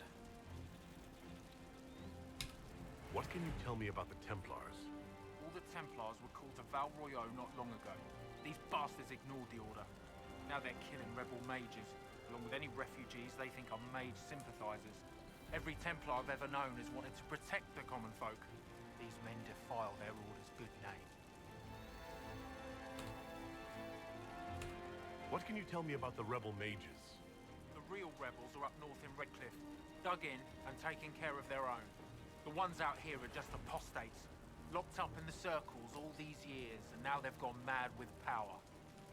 What can you tell me about the Templars?
All the Templars were called to Val Royeaux not long ago. These bastards ignored the order. Now they're killing rebel mages, along with any refugees they think are mage sympathizers. Every Templar I've ever known has wanted to protect the common folk. These men defile their order's good name.
What can you tell me about the rebel mages?
The real rebels are up north in Redcliffe, dug in and taking care of their own. The ones out here are just apostates, locked up in the circles all these years, and now they've gone mad with power.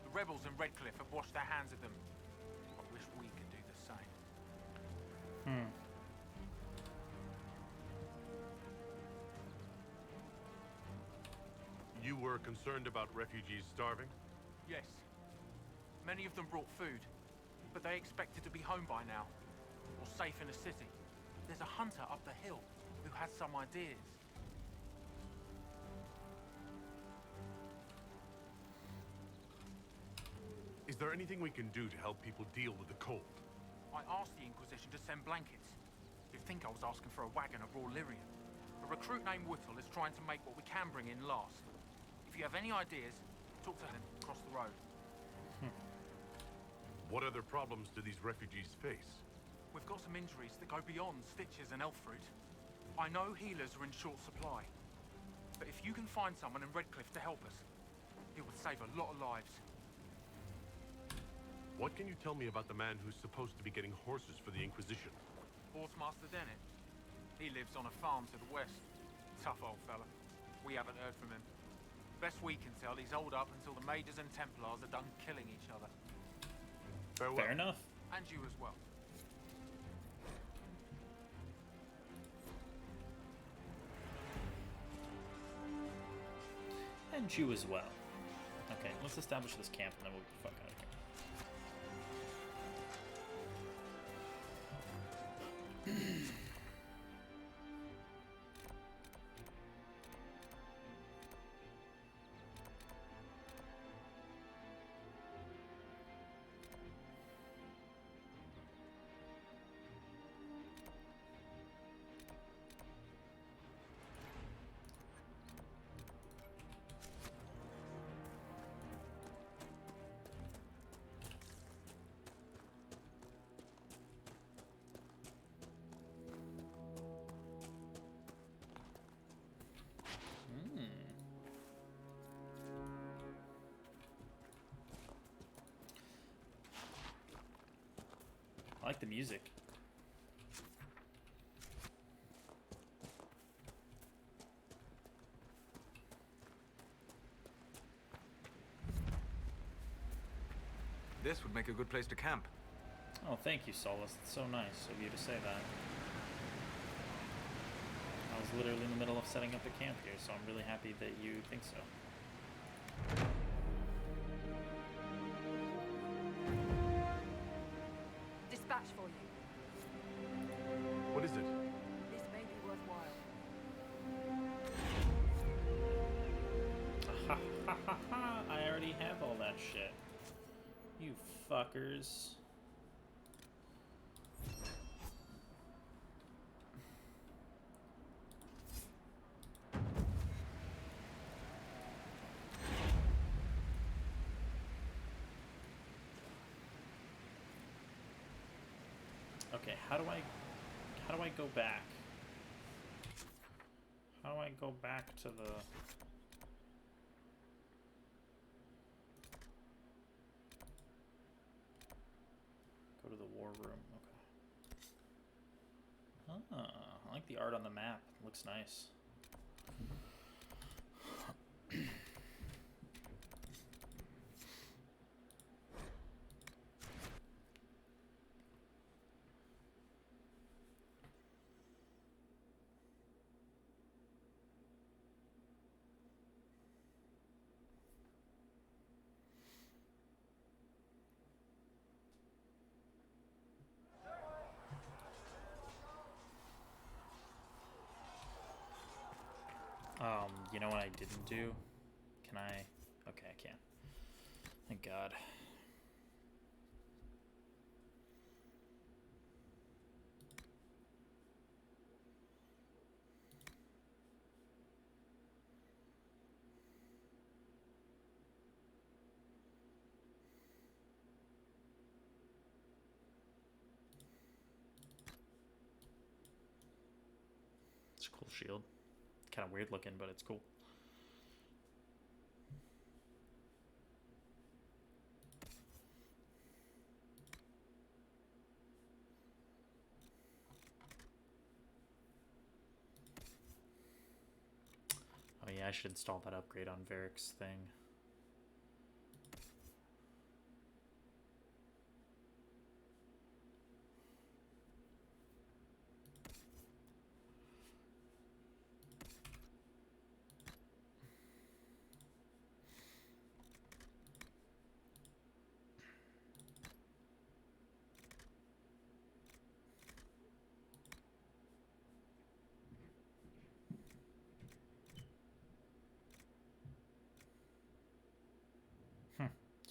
The rebels in Redcliffe have washed their hands of them. I wish we could do the same.
You were concerned about refugees starving?
Yes. Many of them brought food, but they expected to be home by now, or safe in a city. There's a hunter up the hill who has some ideas.
Is there anything we can do to help people deal with the cold?
I asked the Inquisition to send blankets. You'd think I was asking for a wagon of raw lyrium. A recruit named Whittle is trying to make what we can bring in last. If you have any ideas, talk to him across the road.
What other problems do these refugees face?
We've got some injuries that go beyond stitches and elf fruit. I know healers are in short supply. But if you can find someone in Redcliffe to help us, it would save a lot of lives.
What can you tell me about the man who's supposed to be getting horses for the Inquisition?
Horsemaster Dennett. He lives on a farm to the west. Tough old fella. We haven't heard from him. Best we can tell, he's holed up until the Mages and Templars are done killing each other.
Farewell.
Fair enough.
And you as well.
And you as well. Okay, let's establish this camp and then we'll get the fuck out of here. I like the music.
This would make a good place to camp.
Oh, thank you, Solus. It's so nice of you to say that. was literally in the middle of setting up a camp here, so I'm really happy that you think so.
Dispatch for you.
What is it?
This may be worthwhile.
Ha ha ha ha! I already have all that shit. You fuckers. Okay, how do I go back? How do I go back to the... Go to the war room, okay. Ah, I like the art on the map. It looks nice. You know what I didn't do? Can I? Okay, I can. Thank God. It's a cool shield. Kind of weird looking, but it's cool. Oh yeah, I should install that upgrade on Varric's thing.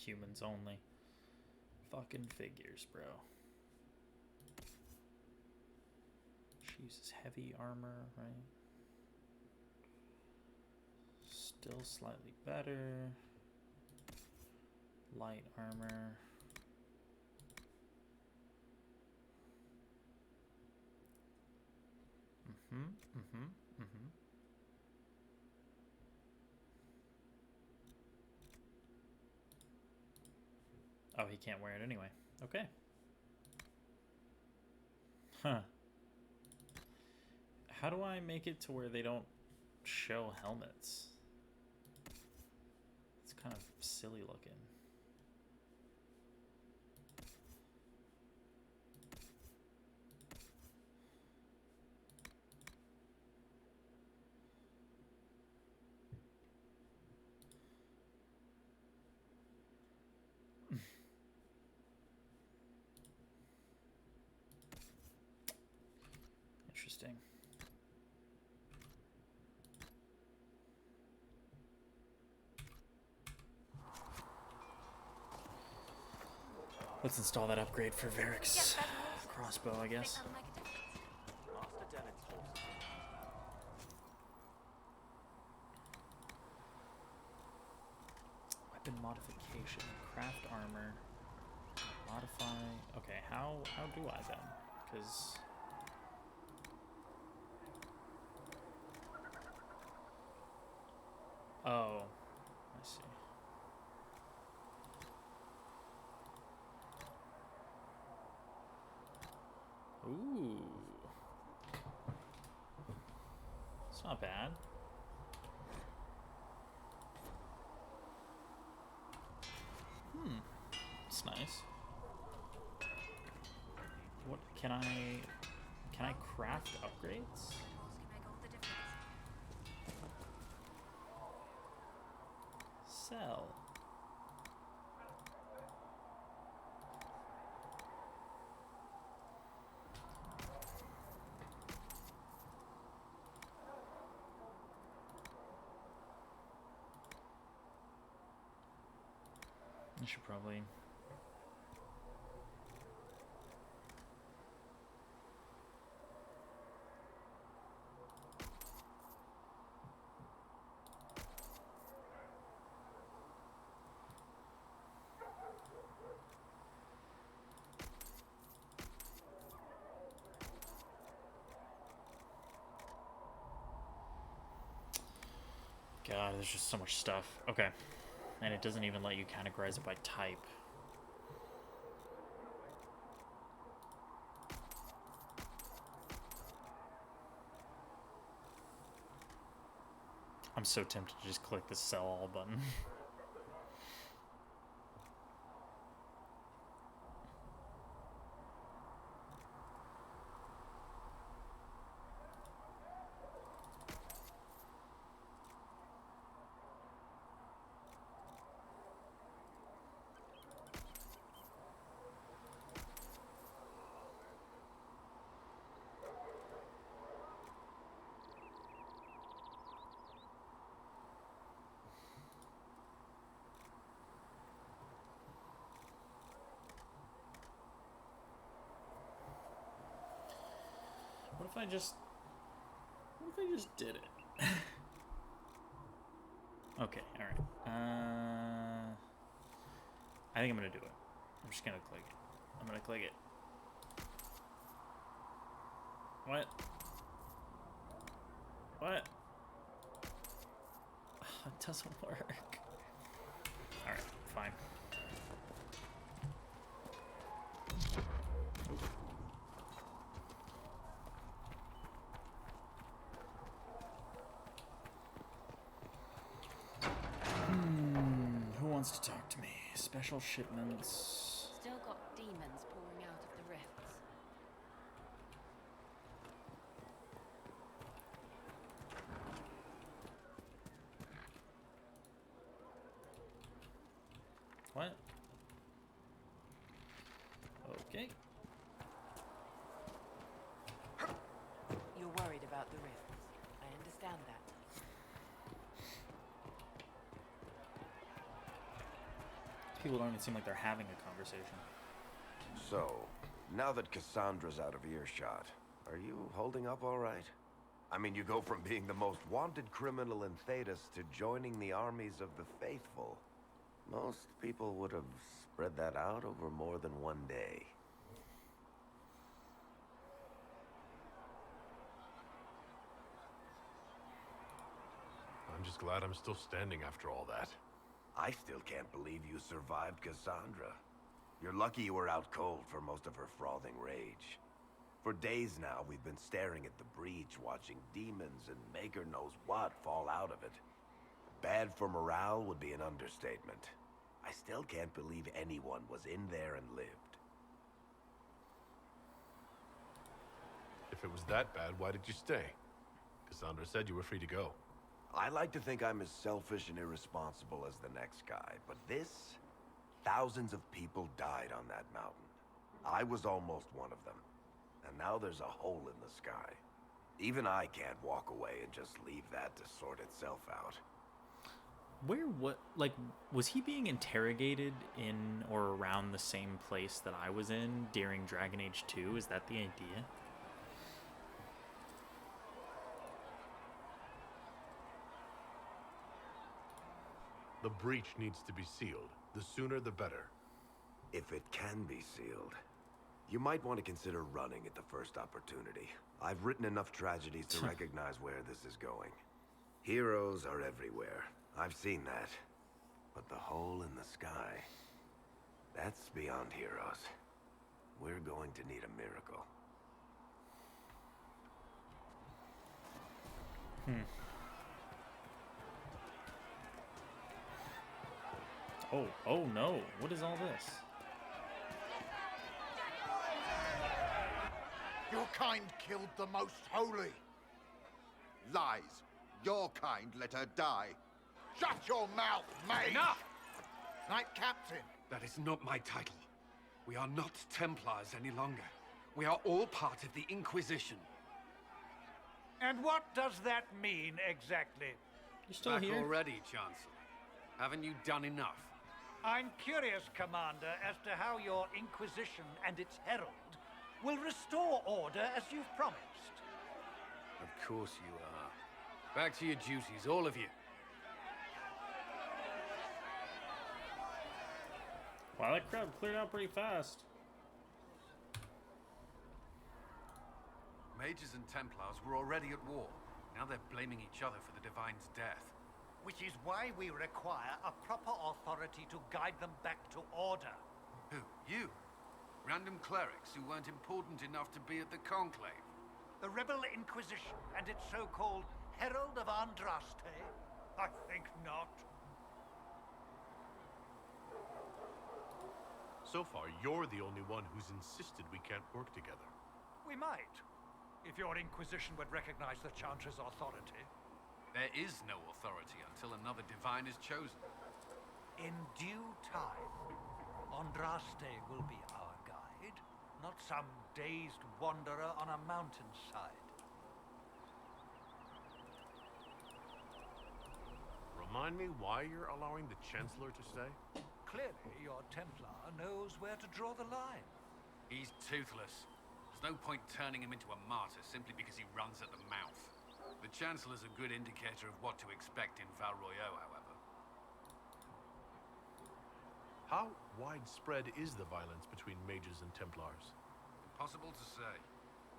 Humans only. Fucking figures, bro. She uses heavy armor, right? Still slightly better. Light armor. Oh, he can't wear it anyway. Okay. Huh. How do I make it to where they don't show helmets? It's kind of silly looking. Interesting. Let's install that upgrade for Varric's crossbow, I guess. Weapon modification, craft armor, modify. Okay, how do I then? Because oh, I see. Ooh. It's not bad. It's nice. What can I craft upgrades? sell. I should probably... God, there's just so much stuff. Okay. And it doesn't even let you categorize it by type. I'm so tempted to just click the sell all button. What if I just did it? Okay, alright. I think I'm gonna do it. I'm just gonna click it. I'm gonna click it. What? What? It doesn't work. Alright, fine. Who wants to talk to me? Special shipments.
Still got demons pouring out of the rifts.
What? Okay.
You're worried about the rifts. I understand that.
People don't even seem like they're having a conversation.
So, now that Cassandra's out of earshot, are you holding up all right? I mean, you go from being the most wanted criminal in Thedas to joining the armies of the faithful. Most people would have spread that out over more than one day.
I'm just glad I'm still standing after all that.
I still can't believe you survived Cassandra. You're lucky you were out cold for most of her frothing rage. For days now, we've been staring at the breach, watching demons and maker knows what fall out of it. Bad for morale would be an understatement. I still can't believe anyone was in there and lived.
If it was that bad, why did you stay? Cassandra said you were free to go.
I like to think I'm as selfish and irresponsible as the next guy, but this... Thousands of people died on that mountain. I was almost one of them. And now there's a hole in the sky. Even I can't walk away and just leave that to sort itself out.
Was he being interrogated in or around the same place that I was in during Dragon Age 2? Is that the idea?
The breach needs to be sealed. The sooner the better.
If it can be sealed, you might want to consider running at the first opportunity. I've written enough tragedies to recognize where this is going. Heroes are everywhere. I've seen that. But the hole in the sky, that's beyond heroes. We're going to need a miracle.
Oh no. What is all this?
Your kind killed the most holy. Lies. Your kind let her die. Shut your mouth, mate!
Enough!
Knight Captain.
That is not my title. We are not Templars any longer. We are all part of the Inquisition.
And what does that mean exactly?
You're still
Back
here?
already, Chancellor. Haven't you done enough?
I'm curious, Commander, as to how your Inquisition and its herald will restore order as you've promised.
Of course you are. Back to your duties, all of you.
Wow, that crowd cleared out pretty fast.
Mages and Templars were already at war. Now they're blaming each other for the Divine's death.
Which is why we require a proper authority to guide them back to order.
Who? You? Random clerics who weren't important enough to be at the Conclave?
The Rebel Inquisition and its so-called Herald of Andraste? I think not.
So far, you're the only one who's insisted we can't work together.
We might, if your Inquisition would recognize the Chantry's authority.
There is no authority until another Divine is chosen.
In due time, Andraste will be our guide, not some dazed wanderer on a mountainside.
Remind me why you're allowing the Chancellor to stay?
Clearly, your Templar knows where to draw the line.
He's toothless. There's no point turning him into a martyr simply because he runs at the mouth. The Chancellor's a good indicator of what to expect in Val Royeaux, however.
How widespread is the violence between mages and Templars?
Impossible to say.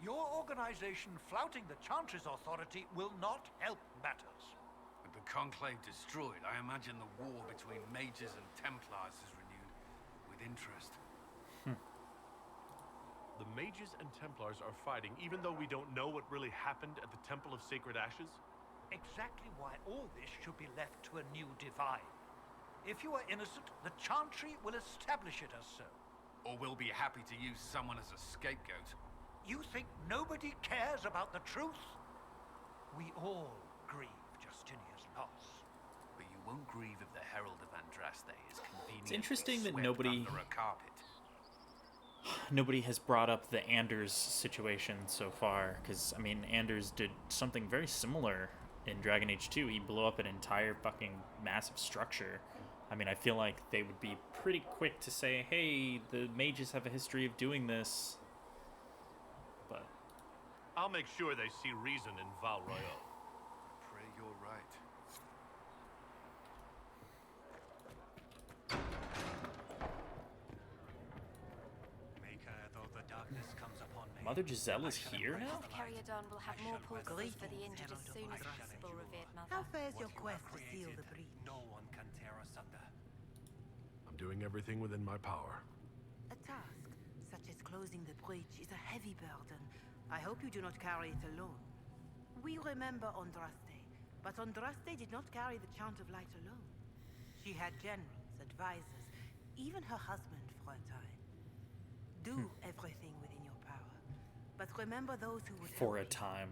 Your organization flouting the Chantry's authority will not help matters.
With the Conclave destroyed, I imagine the war between mages and Templars is renewed with interest.
The mages and Templars are fighting even though we don't know what really happened at the Temple of Sacred Ashes?
Exactly why all this should be left to a new Divine. If you are innocent, the Chantry will establish it as so.
Or we'll be happy to use someone as a scapegoat.
You think nobody cares about the truth? We all grieve Justinia's loss.
But you won't grieve if the Herald of Andraste is convenient.
It's interesting that
swept
nobody
under a carpet.
has brought up the Anders situation so far, because, I mean, Anders did something very similar in Dragon Age 2. He blew up an entire fucking massive structure. I mean, I feel like they would be pretty quick to say, hey, the mages have a history of doing this. But
I'll make sure they see reason in Val Royeaux.
Pray you're right.
Mother Giselle is here now?
Periodon will have more pulses for the injured as soon as possible, revered mother.
How fares your quest to seal the breach?
No one can tear us under.
I'm doing everything within my power.
A task, such as closing the breach, is a heavy burden. I hope you do not carry it alone. We remember Andraste, but Andraste did not carry the Chant of Light alone. She had generals, advisors, even her husband for a time. Do everything within your power, but remember those who would
For a
help you.
time.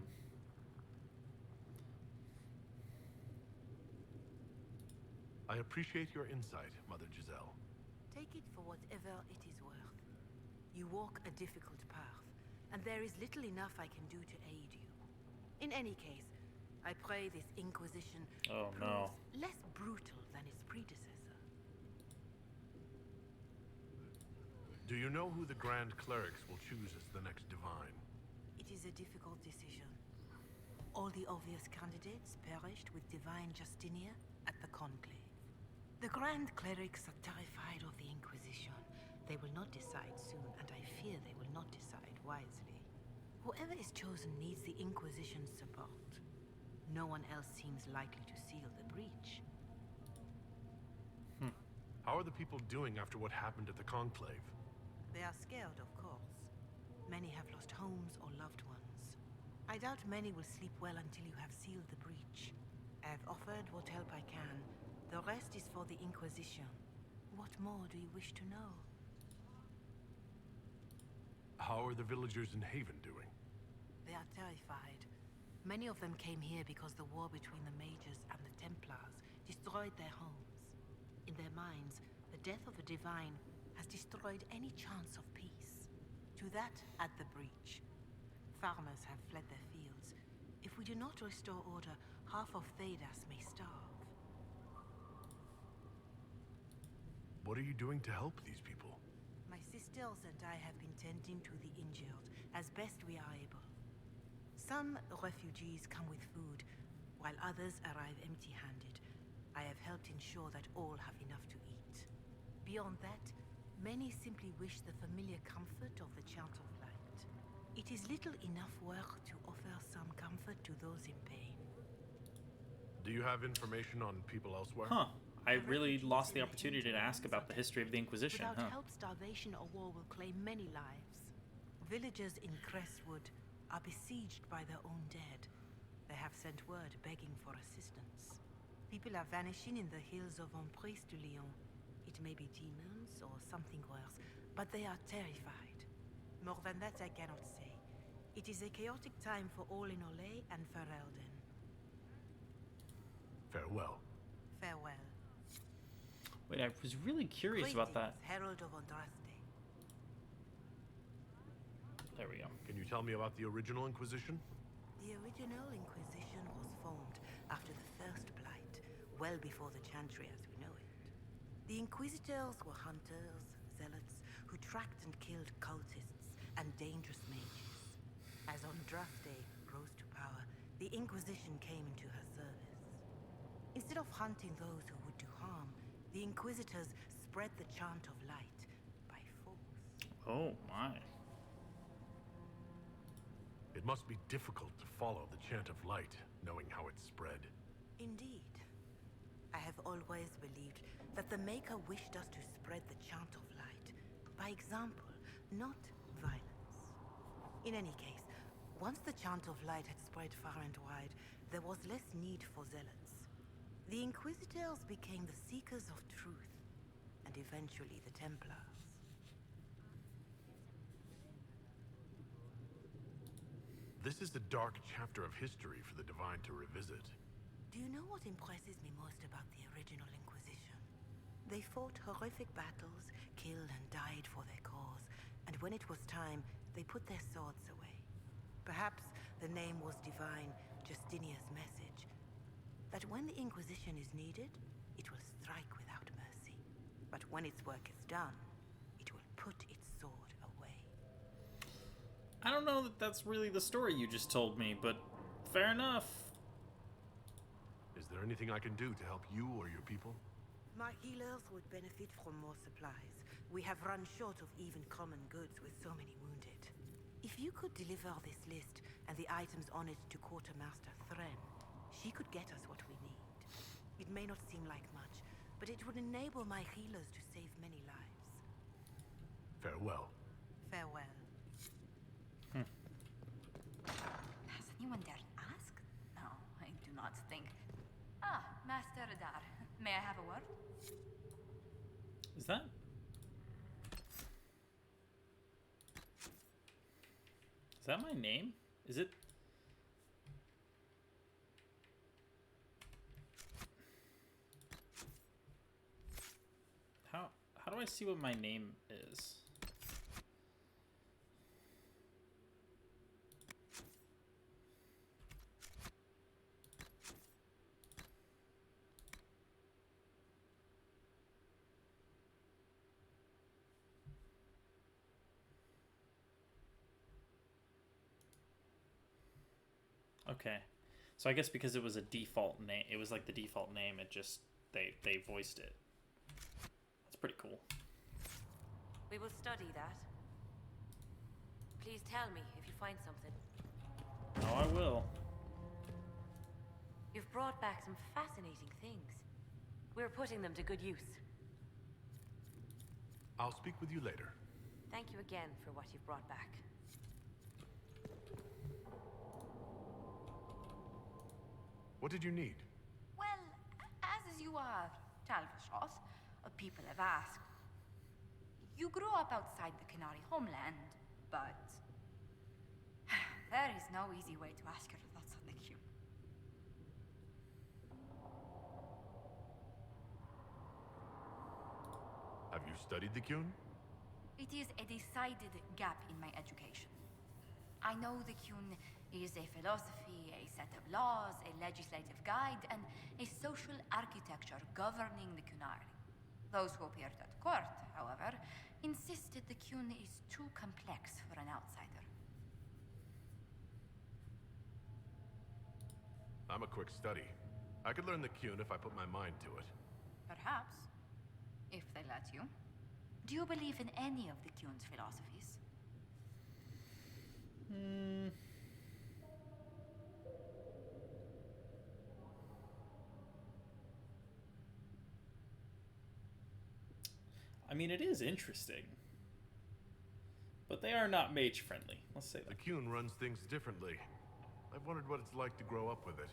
I appreciate your insight, Mother Giselle.
Take it for whatever it is worth. You walk a difficult path, and there is little enough I can do to aid you. In any case, I pray this Inquisition
Oh, no.
proves less brutal than its predecessor.
Do you know who the Grand Clerics will choose as the next Divine?
It is a difficult decision. All the obvious candidates perished with Divine Justinia at the Conclave. The Grand Clerics are terrified of the Inquisition. They will not decide soon, and I fear they will not decide wisely. Whoever is chosen needs the Inquisition's support. No one else seems likely to seal the breach.
How are the people doing after what happened at the Conclave?
They are scared, of course. Many have lost homes or loved ones. I doubt many will sleep well until you have sealed the breach. I have offered what help I can. The rest is for the Inquisition. What more do you wish to know?
How are the villagers in Haven doing?
They are terrified. Many of them came here because the war between the mages and the Templars destroyed their homes. In their minds, the death of the divine has destroyed any chance of peace. To that, add the breach. Farmers have fled their fields. If we do not restore order, half of Thedas may starve.
What are you doing to help these people?
My sisters and I have been tending to the injured as best we are able. Some refugees come with food, while others arrive empty-handed. I have helped ensure that all have enough to eat. Beyond that, many simply wish the familiar comfort of the Chant of Light. It is little enough work to offer some comfort to those in pain.
Do you have information on people elsewhere?
Huh. I really lost the opportunity to ask about the history of the Inquisition,
Without help, starvation or war will claim many lives. Villagers in Crestwood are besieged by their own dead. They have sent word begging for assistance. People are vanishing in the hills of Emprise de Lyon. It may be demons or something worse, but they are terrified. More than that I cannot say. It is a chaotic time for all in Olay and Ferelden.
Farewell.
Farewell.
Wait, I was really curious about that.
Herald of Andraste.
There we go.
Can you tell me about the original Inquisition?
The original Inquisition was formed after the First Blight, well before the Chantry as we know it. The Inquisitors were hunters, zealots, who tracked and killed cultists and dangerous mages. As Andraste rose to power, the Inquisition came into her service. Instead of hunting those who would do harm, the Inquisitors spread the Chant of Light by force.
Oh my.
It must be difficult to follow the Chant of Light, knowing how it's spread.
Indeed. I have always believed that the Maker wished us to spread the Chant of Light by example, not violence. In any case, once the Chant of Light had spread far and wide, there was less need for zealots. The Inquisitors became the seekers of truth, and eventually the Templars.
This is a dark chapter of history for the Divine to revisit.
Do you know what impresses me most about the original Inquisition? They fought horrific battles, killed and died for their cause, and when it was time, they put their swords away. Perhaps the name was divine, Justinia's message. That when the Inquisition is needed, it will strike without mercy. But when its work is done, it will put its sword away.
I don't know that that's really the story you just told me, but fair enough.
Is there anything I can do to help you or your people?
My healers would benefit from more supplies. We have run short of even common goods with so many wounded. If you could deliver this list and the items on it to Quartermaster Thren, she could get us what we need. It may not seem like much, but it would enable my healers to save many lives.
Farewell.
Farewell.
Has anyone dared ask? No, I do not think. Ah, Master Adar. May I have a word?
Is that? Is that my name? Is it? How do I see what my name is? Okay, so I guess because it was a default name, it was like the default name. It just they voiced it. That's pretty cool.
We will study that. Please tell me if you find something.
Oh, I will.
You've brought back some fascinating things. We're putting them to good use.
I'll speak with you later.
Thank you again for what you've brought back.
What did you need?
Well, as you are, Talvashos, people have asked. You grew up outside the Canary homeland, but there is no easy way to ask her about something human.
Have you studied the Kyun?
It is a decided gap in my education. I know the Kyun is a philosophy, a set of laws, a legislative guide, and a social architecture governing the Kunari. Those who appeared at court, however, insisted the Kyun is too complex for an outsider.
I'm a quick study. I could learn the Kyun if I put my mind to it.
Perhaps, if they let you. Do you believe in any of the Kyun's philosophies?
I mean, it is interesting. But they are not mage friendly. Let's say that.
The Kyun runs things differently. I've wondered what it's like to grow up with it.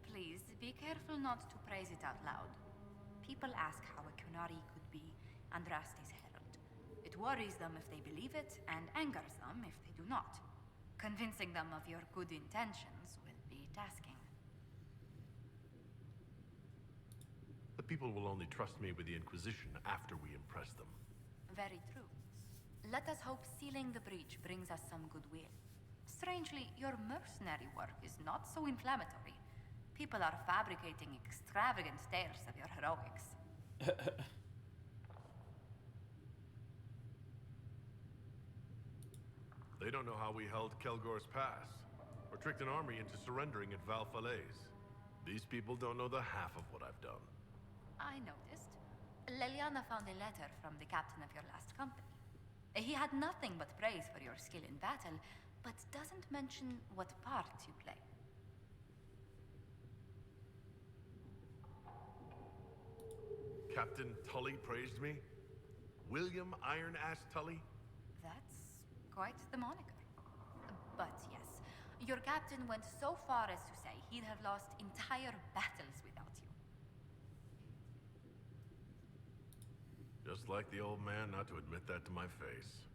Please, be careful not to praise it out loud. People ask how a Kunari could be Andraste's herald. It worries them if they believe it, and angers them if they do not. Convincing them of your good intentions will be tasking.
The people will only trust me with the Inquisition after we impress them.
Very true. Let us hope sealing the breach brings us some goodwill. Strangely, your mercenary work is not so inflammatory. People are fabricating extravagant tales of your heroics.
They don't know how we held Kelgor's Pass, or tricked an army into surrendering at Val Falaise. These people don't know the half of what I've done.
I noticed. Leliana found a letter from the captain of your last company. He had nothing but praise for your skill in battle, but doesn't mention what part you play.
Captain Tully praised me? William Iron Ass Tully?
That's quite the moniker. But yes, your captain went so far as to say he'd have lost entire battles without you.
Just like the old man not to admit that to my face.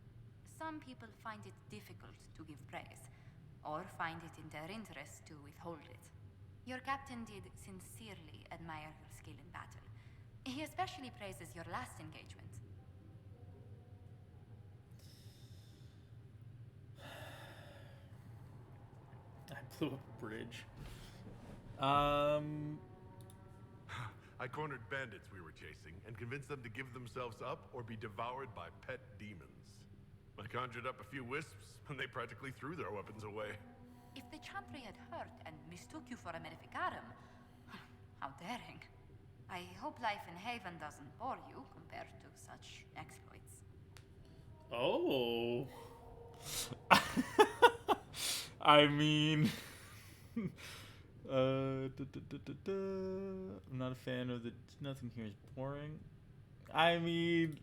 Some people find it difficult to give praise, or find it in their interest to withhold it. Your captain did sincerely admire your skill in battle. He especially praises your last engagement.
I blew up a bridge.
I cornered bandits we were chasing and convinced them to give themselves up or be devoured by pet demons. I conjured up a few wisps and they practically threw their weapons away.
If the Chantry had heard and mistook you for a Maleficarum, how daring. I hope life in Haven doesn't bore you compared to such exploits.
Oh. I mean... I'm not a fan of the... Nothing here is boring. I mean...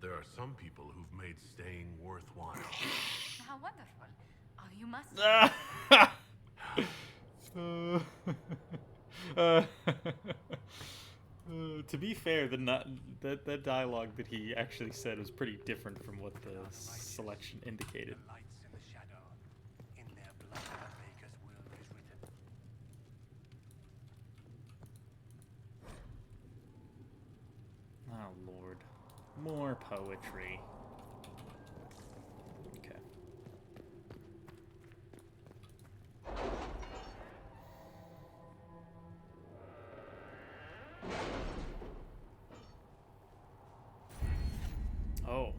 There are some people who've made staying worthwhile.
How wonderful. Oh, you must...
To be fair, the dialogue that he actually said was pretty different from what the selection indicated. Oh Lord, more poetry. Okay. Oh,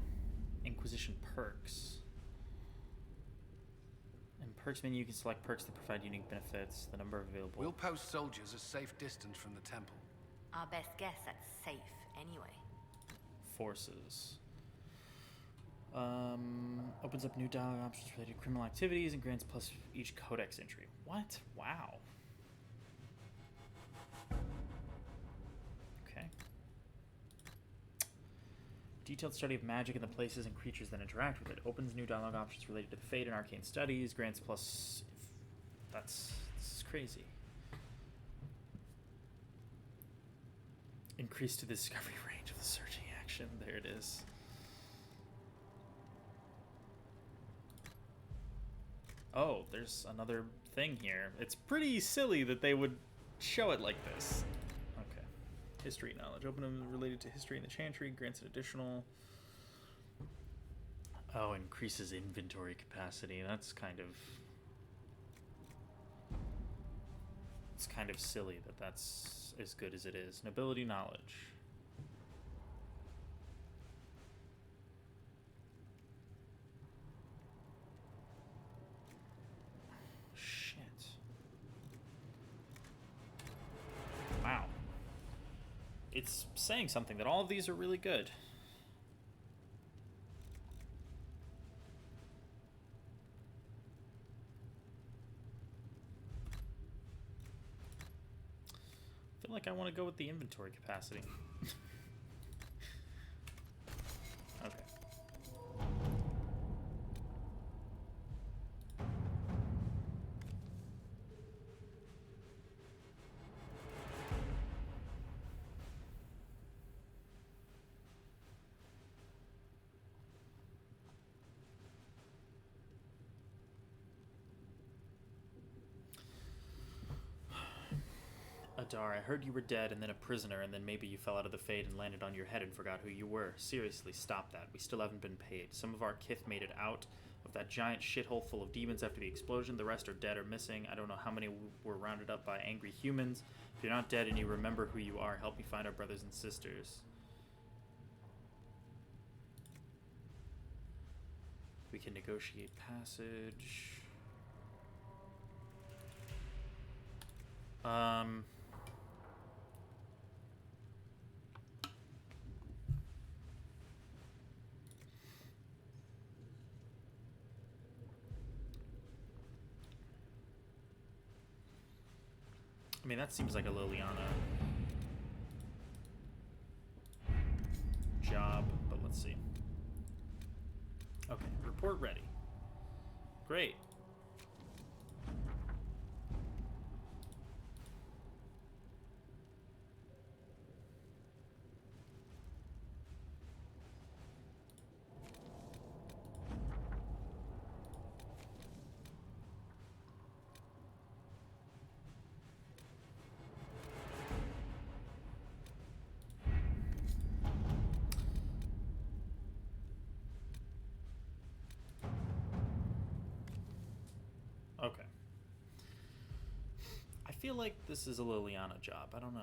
Inquisition perks. In perks menu, you can select perks that provide unique benefits, the number available.
We'll post soldiers a safe distance from the temple.
Our best guess at safe, anyway.
Forces. Opens up new dialogue options related to criminal activities and grants plus each codex entry. What? Wow. Okay. Detailed study of magic and the places and creatures that interact with it. Opens new dialogue options related to the fate and arcane studies. Grants plus... This is crazy. Increase to the discovery range of the searching action. There it is. Oh, there's another thing here. It's pretty silly that they would show it like this. Okay. History knowledge. Open them related to history in the Chantry. Grants an additional... Oh, increases inventory capacity. That's kind of... It's kind of silly that that's as good as it is. Nobility knowledge. Shit. Wow. It's saying something that all of these are really good. I feel like I want to go with the inventory capacity. Okay. Adar, I heard you were dead and then a prisoner, and then maybe you fell out of the Fade and landed on your head and forgot who you were. Seriously, stop that. We still haven't been paid. Some of our kith made it out of that giant shithole full of demons after the explosion. The rest are dead or missing. I don't know how many were rounded up by angry humans. If you're not dead and you remember who you are, help me find our brothers and sisters. We can negotiate passage. I mean, that seems like a Liliana job, but let's see. Okay, report ready. Great. Okay. I feel like this is a Liliana job. I don't know.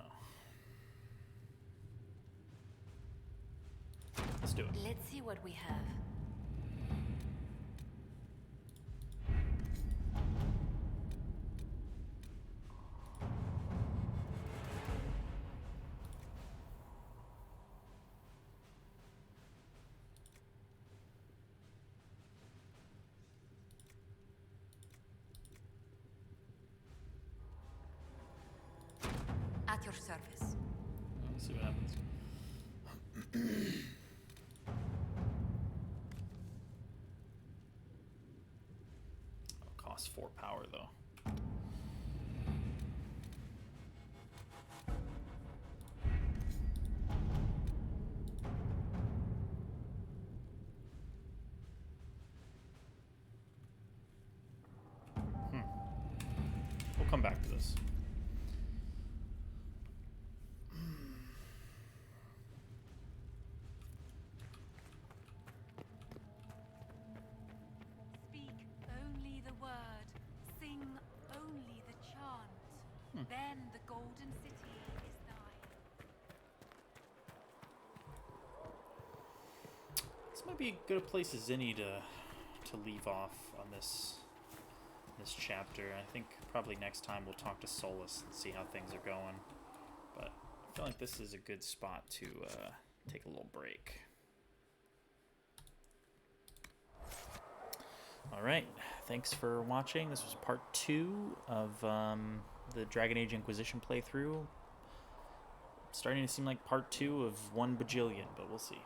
Let's do it.
Let's see what we have.
At your service.
Let's see what happens. Costs 4 power though. We'll come back to this.
Then the Golden City is thine.
This might be a good place as any to leave off on this chapter. I think probably next time we'll talk to Solus and see how things are going. But I feel like this is a good spot to take a little break. Alright, thanks for watching. This was part 2 of the Dragon Age Inquisition playthrough. Starting to seem like part 2 of 1 bajillion, but we'll see.